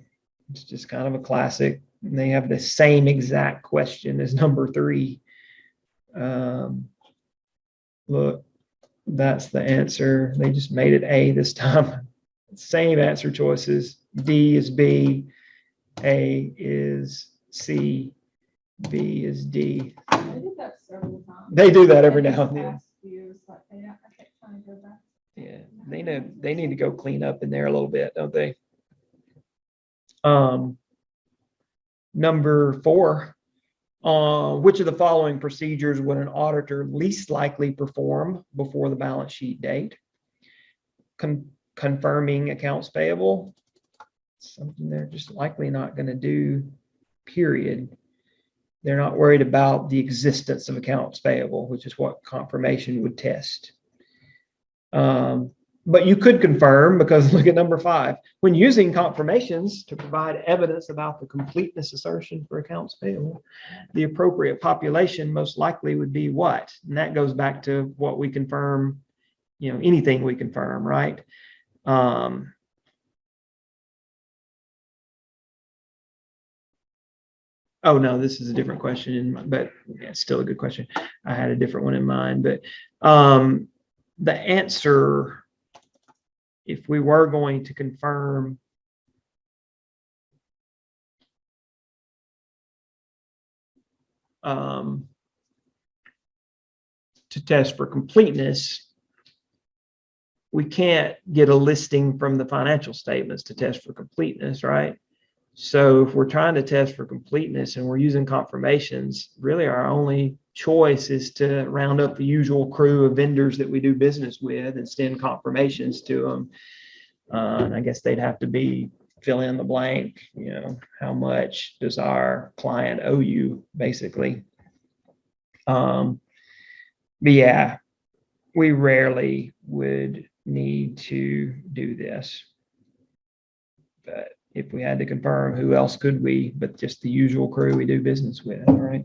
it's just kind of a classic. And they have the same exact question as number 3. Look, that's the answer. They just made it A this time. Same answer choices. D is B. A is C, B is D. I did that several times. They do that every now and then. Past years, like, I kept trying to go back. Yeah, they need to go clean up in there a little bit, don't they? Number 4, which of the following procedures would an auditor least likely perform before the balance sheet date? Confirming accounts payable. Something they're just likely not going to do, period. They're not worried about the existence of accounts payable, which is what confirmation would test. But you could confirm, because look at number 5. When using confirmations to provide evidence about the completeness assertion for accounts payable, the appropriate population most likely would be what? And that goes back to what we confirm, anything we confirm, right? Oh, no, this is a different question, but yeah, it's still a good question. I had a different one in mind, but the answer, if we were going to confirm to test for completeness, we can't get a listing from the financial statements to test for completeness, right? So if we're trying to test for completeness and we're using confirmations, really our only choice is to round up the usual crew of vendors that we do business with and send confirmations to them. And I guess they'd have to be fill in the blank, how much does our client owe you, basically. But yeah, we rarely would need to do this. But if we had to confirm, who else could we, but just the usual crew we do business with, right?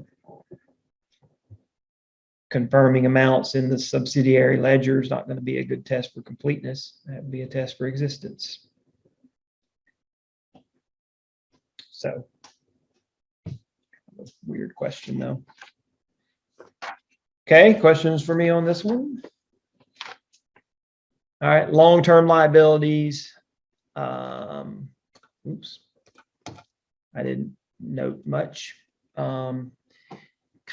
Confirming amounts in the subsidiary ledger is not going to be a good test for completeness. That would be a test for existence. So, weird question though. Okay, questions for me on this one? All right, long-term liabilities. Oops, I didn't note much. Kind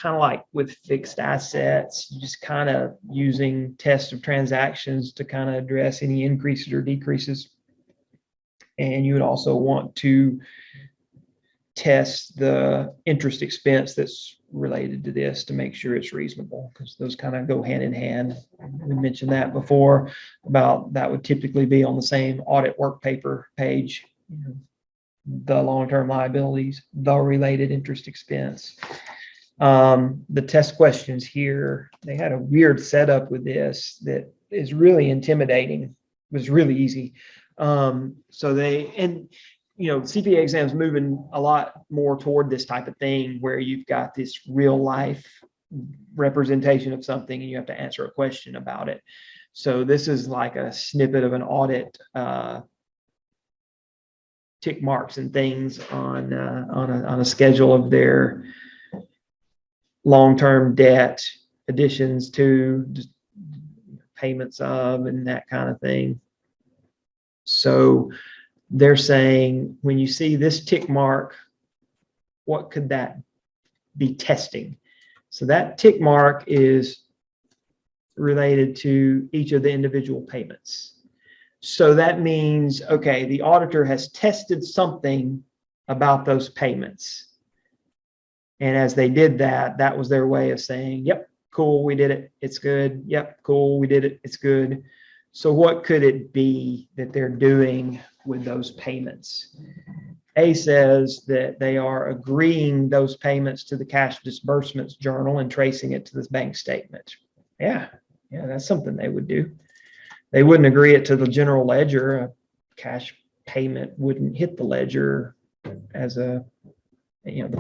of like with fixed assets, just kind of using test of transactions to kind of address any increases or decreases. And you would also want to test the interest expense that's related to this to make sure it's reasonable, because those kind of go hand in hand. We mentioned that before about that would typically be on the same audit work paper page. The long-term liabilities, the related interest expense. The test questions here, they had a weird setup with this that is really intimidating. It was really easy. CPA exams moving a lot more toward this type of thing where you've got this real life representation of something and you have to answer a question about it. So this is like a snippet of an audit, tick marks and things on a schedule of their long-term debt additions to payments of, and that kind of thing. So they're saying, when you see this tick mark, what could that be testing? So that tick mark is related to each of the individual payments. So that means, okay, the auditor has tested something about those payments. And as they did that, that was their way of saying, yep, cool, we did it, it's good. Yep, cool, we did it, it's good. So what could it be that they're doing with those payments? A says that they are agreeing those payments to the cash disbursements journal and tracing it to this bank statement. Yeah, that's something they would do. They wouldn't agree it to the general ledger. A cash payment wouldn't hit the ledger as the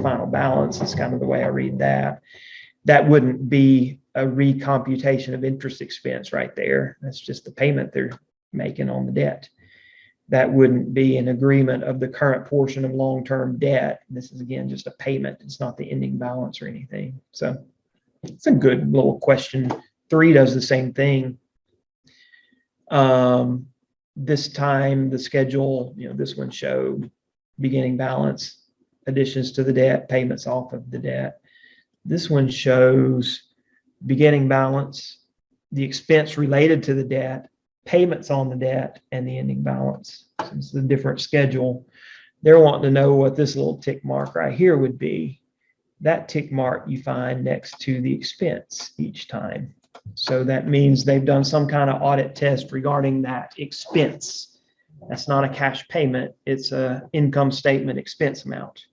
final balance is kind of the way I read that. That wouldn't be a recomputation of interest expense right there. That's just the payment they're making on the debt. That wouldn't be an agreement of the current portion of long-term debt. This is, again, just a payment. It's not the ending balance or anything. So it's a good little question. 3 does the same thing. This time the schedule, this one showed beginning balance, additions to the debt, payments off of the debt. This one shows beginning balance, the expense related to the debt, payments on the debt, and the ending balance. So it's a different schedule. They're wanting to know what this little tick mark right here would be. That tick mark you find next to the expense each time. So that means they've done some kind of audit test regarding that expense. That's not a cash payment. It's an income statement expense amount.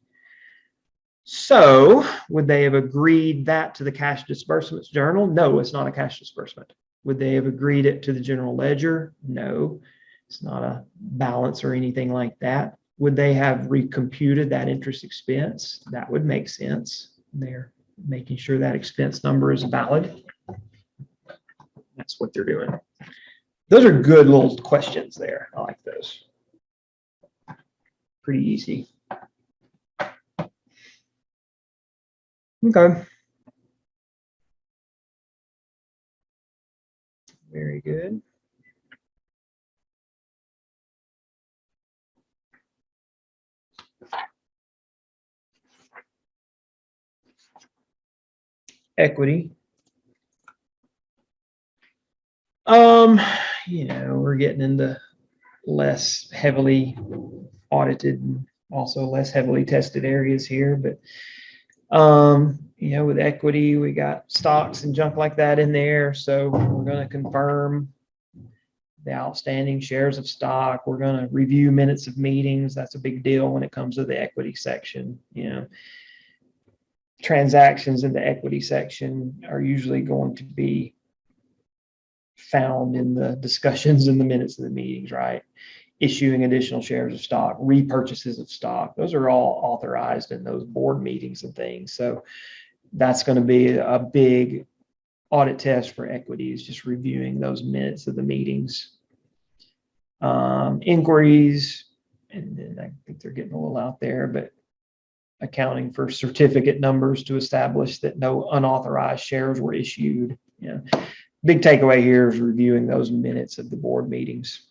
So would they have agreed that to the cash disbursements journal? No, it's not a cash disbursement. Would they have agreed it to the general ledger? No, it's not a balance or anything like that. Would they have recomputed that interest expense? That would make sense. They're making sure that expense number is valid. That's what they're doing. Those are good little questions there. I like those. Pretty easy. Okay. Very good. Equity. We're getting into less heavily audited and also less heavily tested areas here, but with equity, we got stocks and junk like that in there. So we're going to confirm the outstanding shares of stock. We're going to review minutes of meetings. That's a big deal when it comes to the equity section. Transactions in the equity section are usually going to be found in the discussions in the minutes of the meetings, right? Issuing additional shares of stock, repurchases of stock. Those are all authorized in those board meetings and things. So that's going to be a big audit test for equities, just reviewing those minutes of the meetings. Inquiries, and then I think they're getting a little out there, but accounting for certificate numbers to establish that no unauthorized shares were issued. Big takeaway here is reviewing those minutes of the board meetings.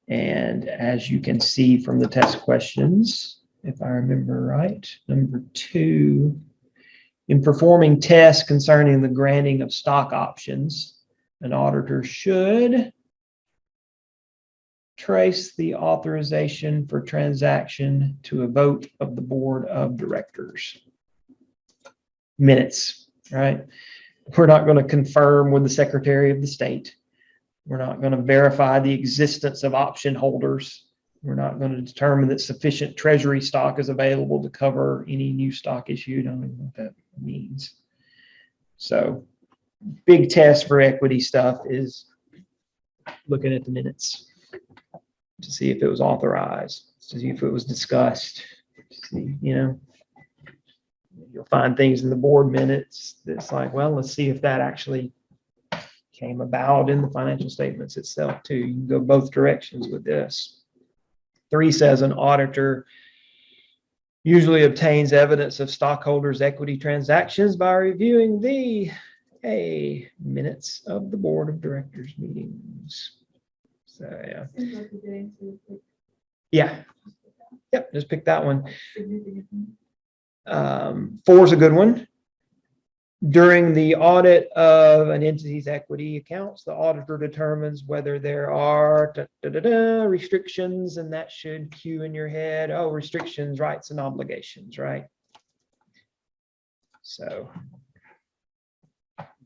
And as you can see from the test questions, if I remember right, number 2, in performing tests concerning the granting of stock options, an auditor should trace the authorization for transaction to a vote of the board of directors. Minutes, right? We're not going to confirm with the Secretary of the State. We're not going to verify the existence of option holders. We're not going to determine that sufficient treasury stock is available to cover any new stock issued. I don't know what that means. So big test for equity stuff is looking at the minutes to see if it was authorized, to see if it was discussed. You'll find things in the board minutes that's like, well, let's see if that actually came about in the financial statements itself too. You can go both directions with this. 3 says an auditor usually obtains evidence of stockholders' equity transactions by reviewing the Hey, minutes of the Board of Directors meetings. So, yeah. Seems like we're getting to the Yeah. Yep, just pick that one. significant. 4 is a good one. During the audit of an entity's equity accounts, the auditor determines whether there are restrictions, and that should cue in your head, oh, restrictions, rights, and obligations, right? So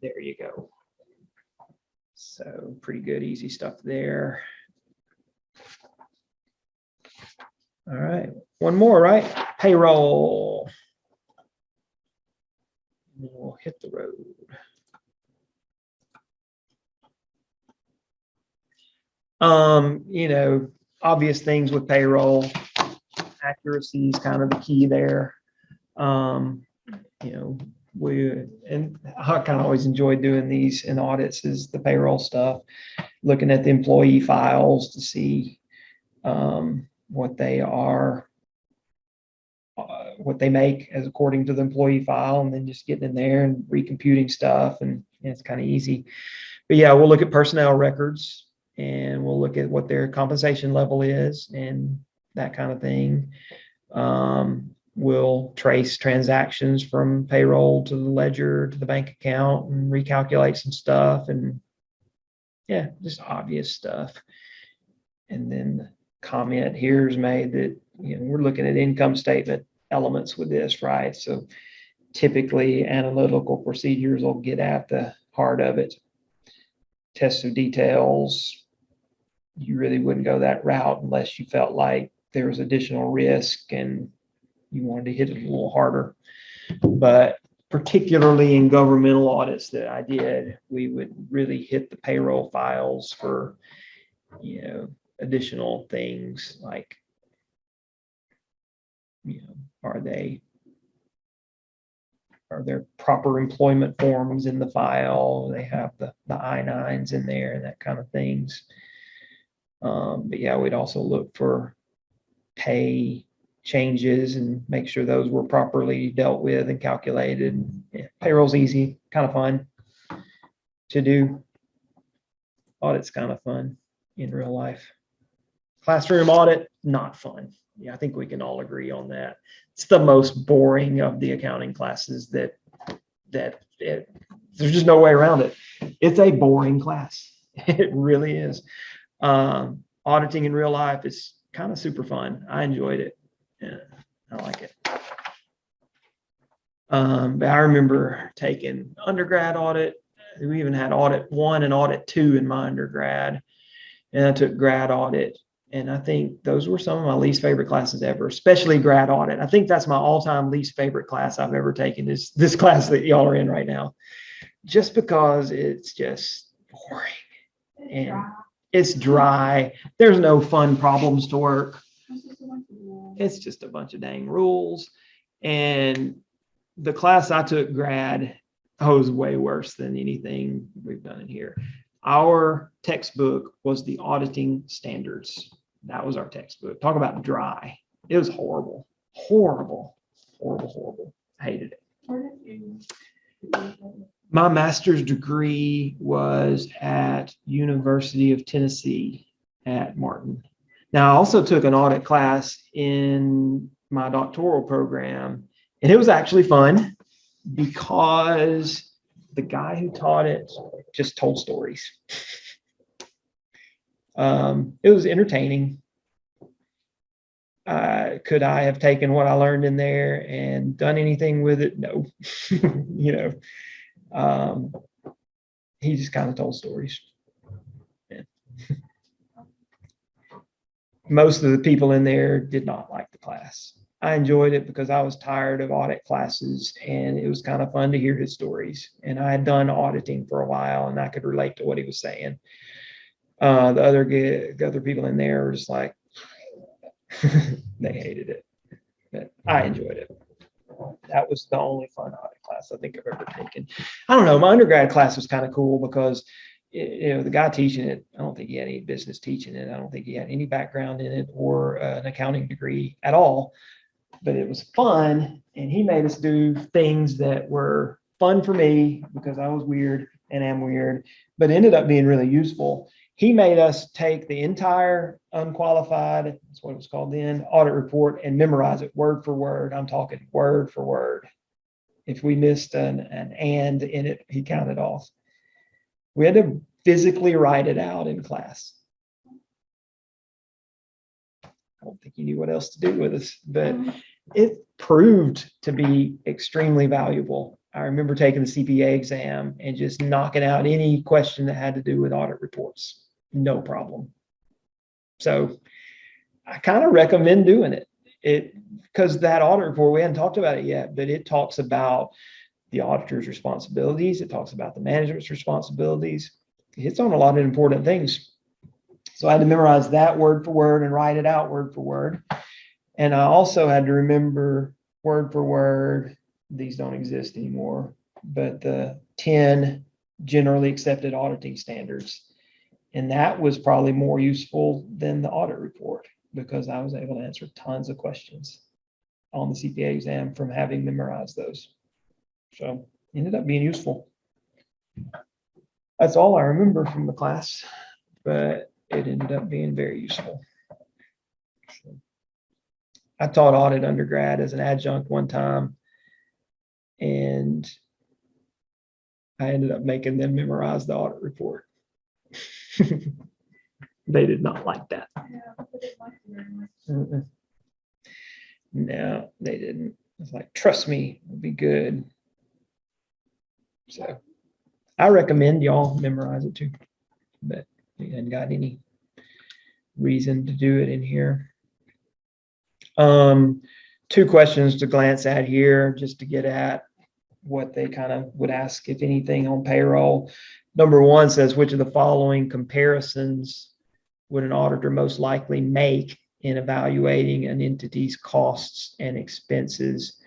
there you go. So pretty good, easy stuff there. All right, one more, right? Payroll. We'll hit the road. Obvious things with payroll. Accuracy is kind of the key there. I kind of always enjoy doing these in audits is the payroll stuff, looking at the employee files to see what they are, what they make as according to the employee file, and then just getting in there and recomputing stuff, and it's kind of easy. But yeah, we'll look at personnel records, and we'll look at what their compensation level is and that kind of thing. We'll trace transactions from payroll to the ledger to the bank account and recalculate some stuff, and yeah, just obvious stuff. And then the comment here is made that we're looking at income statement elements with this, right? So typically analytical procedures will get at the heart of it. Tests of details, you really wouldn't go that route unless you felt like there was additional risk and you wanted to hit it a little harder. But particularly in governmental audits that I did, we would really hit the payroll files for, additional things like, are there proper employment forms in the file? They have the I-9s in there and that kind of things. But yeah, we'd also look for pay changes and make sure those were properly dealt with and calculated. Yeah, payroll's easy, kind of fun to do. Audit's kind of fun in real life. Classroom audit, not fun. Yeah, I think we can all agree on that. It's the most boring of the accounting classes that there's just no way around it. It's a boring class. It really is. Auditing in real life is kind of super fun. I enjoyed it. Yeah, I like it. But I remember taking undergrad audit. We even had audit 1 and audit 2 in my undergrad. And I took grad audit. And I think those were some of my least favorite classes ever, especially grad audit. I think that's my all-time least favorite class I've ever taken, is this class that y'all are in right now. Just because it's just boring and it's dry. There's no fun problems to work. It's just a bunch of dang rules. And the class I took grad was way worse than anything we've done in here. Our textbook was the auditing standards. That was our textbook. Talk about dry. It was horrible, horrible, horrible, horrible. I hated it. My master's degree was at University of Tennessee at Martin. Now, I also took an audit class in my doctoral program, and it was actually fun because the guy who taught it just told stories. It was entertaining. Could I have taken what I learned in there and done anything with it? No. He just kind of told stories. Yeah. Most of the people in there did not like the class. I enjoyed it because I was tired of audit classes, and it was kind of fun to hear his stories. And I had done auditing for a while, and I could relate to what he was saying. The other people in there were just like, they hated it, but I enjoyed it. That was the only fun audit class I think I've ever taken. I don't know. My undergrad class was kind of cool because the guy teaching it, I don't think he had any business teaching it. I don't think he had any background in it or an accounting degree at all. But it was fun, and he made us do things that were fun for me because I was weird and am weird, but ended up being really useful. He made us take the entire unqualified, that's what it was called then, audit report and memorize it word for word. I'm talking word for word. If we missed an and in it, he counted off. We had to physically write it out in class. I don't think he knew what else to do with us, but it proved to be extremely valuable. I remember taking the CPA exam and just knocking out any question that had to do with audit reports. No problem. So I kind of recommend doing it. Because that audit report, we hadn't talked about it yet, but it talks about the auditor's responsibilities. It talks about the management's responsibilities. It hits on a lot of important things. So I had to memorize that word for word and write it out word for word. And I also had to remember word for word, these don't exist anymore, but the 10 generally accepted auditing standards. And that was probably more useful than the audit report because I was able to answer tons of questions on the CPA exam from having memorized those. So it ended up being useful. That's all I remember from the class, but it ended up being very useful. I taught audit undergrad as an adjunct one time, and I ended up making them memorize the audit report. They did not like that. Yeah, but it might be very much. No, they didn't. It's like, trust me, it'll be good. So I recommend y'all memorize it too, but we hadn't got any reason to do it in here. Two questions to glance at here just to get at what they kind of would ask, if anything, on payroll. Number one says, which of the following comparisons would an auditor most likely make in evaluating an entity's costs and expenses?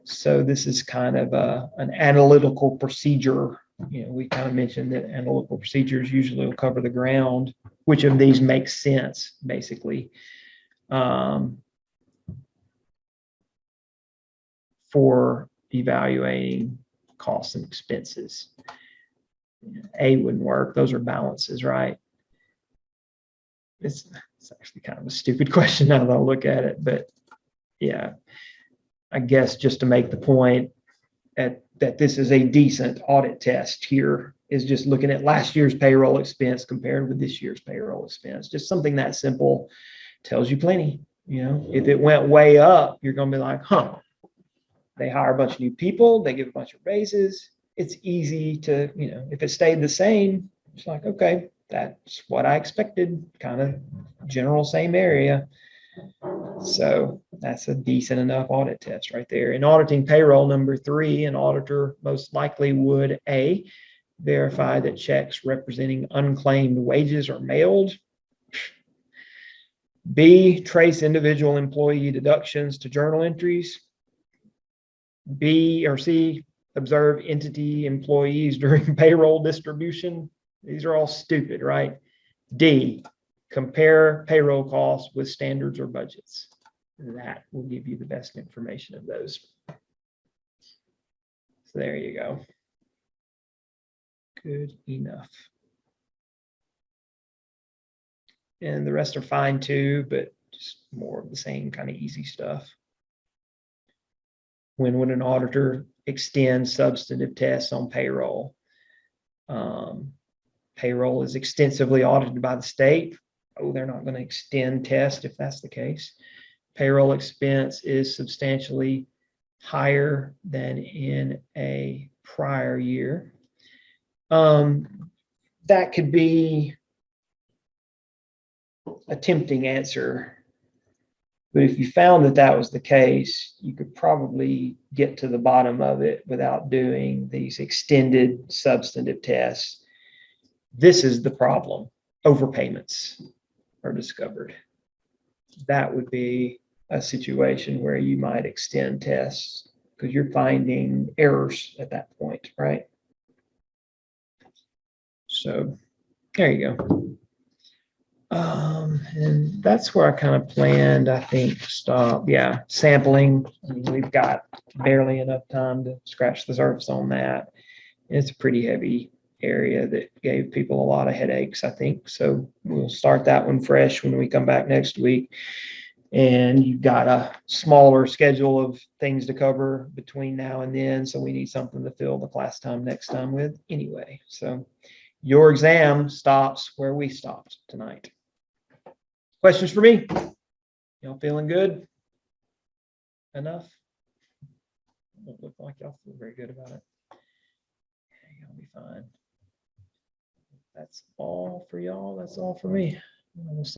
So this is kind of an analytical procedure. You know, we kind of mentioned that analytical procedures usually will cover the ground. Which of these makes sense, basically, for evaluating costs and expenses? A wouldn't work. Those are balances, right? It's actually kind of a stupid question now that I look at it, but yeah, I guess just to make the point that this is a decent audit test here is just looking at last year's payroll expense compared with this year's payroll expense. Just something that simple tells you plenty. You know, if it went way up, you're going to be like, huh, they hire a bunch of new people, they give a bunch of raises. It's easy to, you know, if it stayed the same, it's like, okay, that's what I expected, kind of general same area. So that's a decent enough audit test right there. In auditing payroll, number 3, an auditor most likely would A, verify that checks representing unclaimed wages are mailed. B, trace individual employee deductions to journal entries. B or C, observe entity employees during payroll distribution. These are all stupid, right? D, compare payroll costs with standards or budgets. That will give you the best information of those. So there you go. Good enough. And the rest are fine too, but just more of the same kind of easy stuff. When would an auditor extend substantive tests on payroll? Payroll is extensively audited by the state. Oh, they're not going to extend tests if that's the case. Payroll expense is substantially higher than in a prior year. That could be a tempting answer, but if you found that that was the case, you could probably get to the bottom of it without doing these extended substantive tests. This is the problem. Overpayments are discovered. That would be a situation where you might extend tests because you're finding errors at that point, right? So there you And that's where I kind of planned, I think, to stop. Yeah, sampling. I mean, we've got barely enough time to scratch the surface on that. It's a pretty heavy area that gave people a lot of headaches, I think. So we'll start that one fresh when we come back next week. And you've got a smaller schedule of things to cover between now and then. So we need something to fill the class time next time with anyway. So your exam stops where we stopped tonight. Questions for me? Y'all feeling good? Enough? Don't look like y'all feel very good about it. Okay, y'all be fine. That's all for y'all. That's all for me.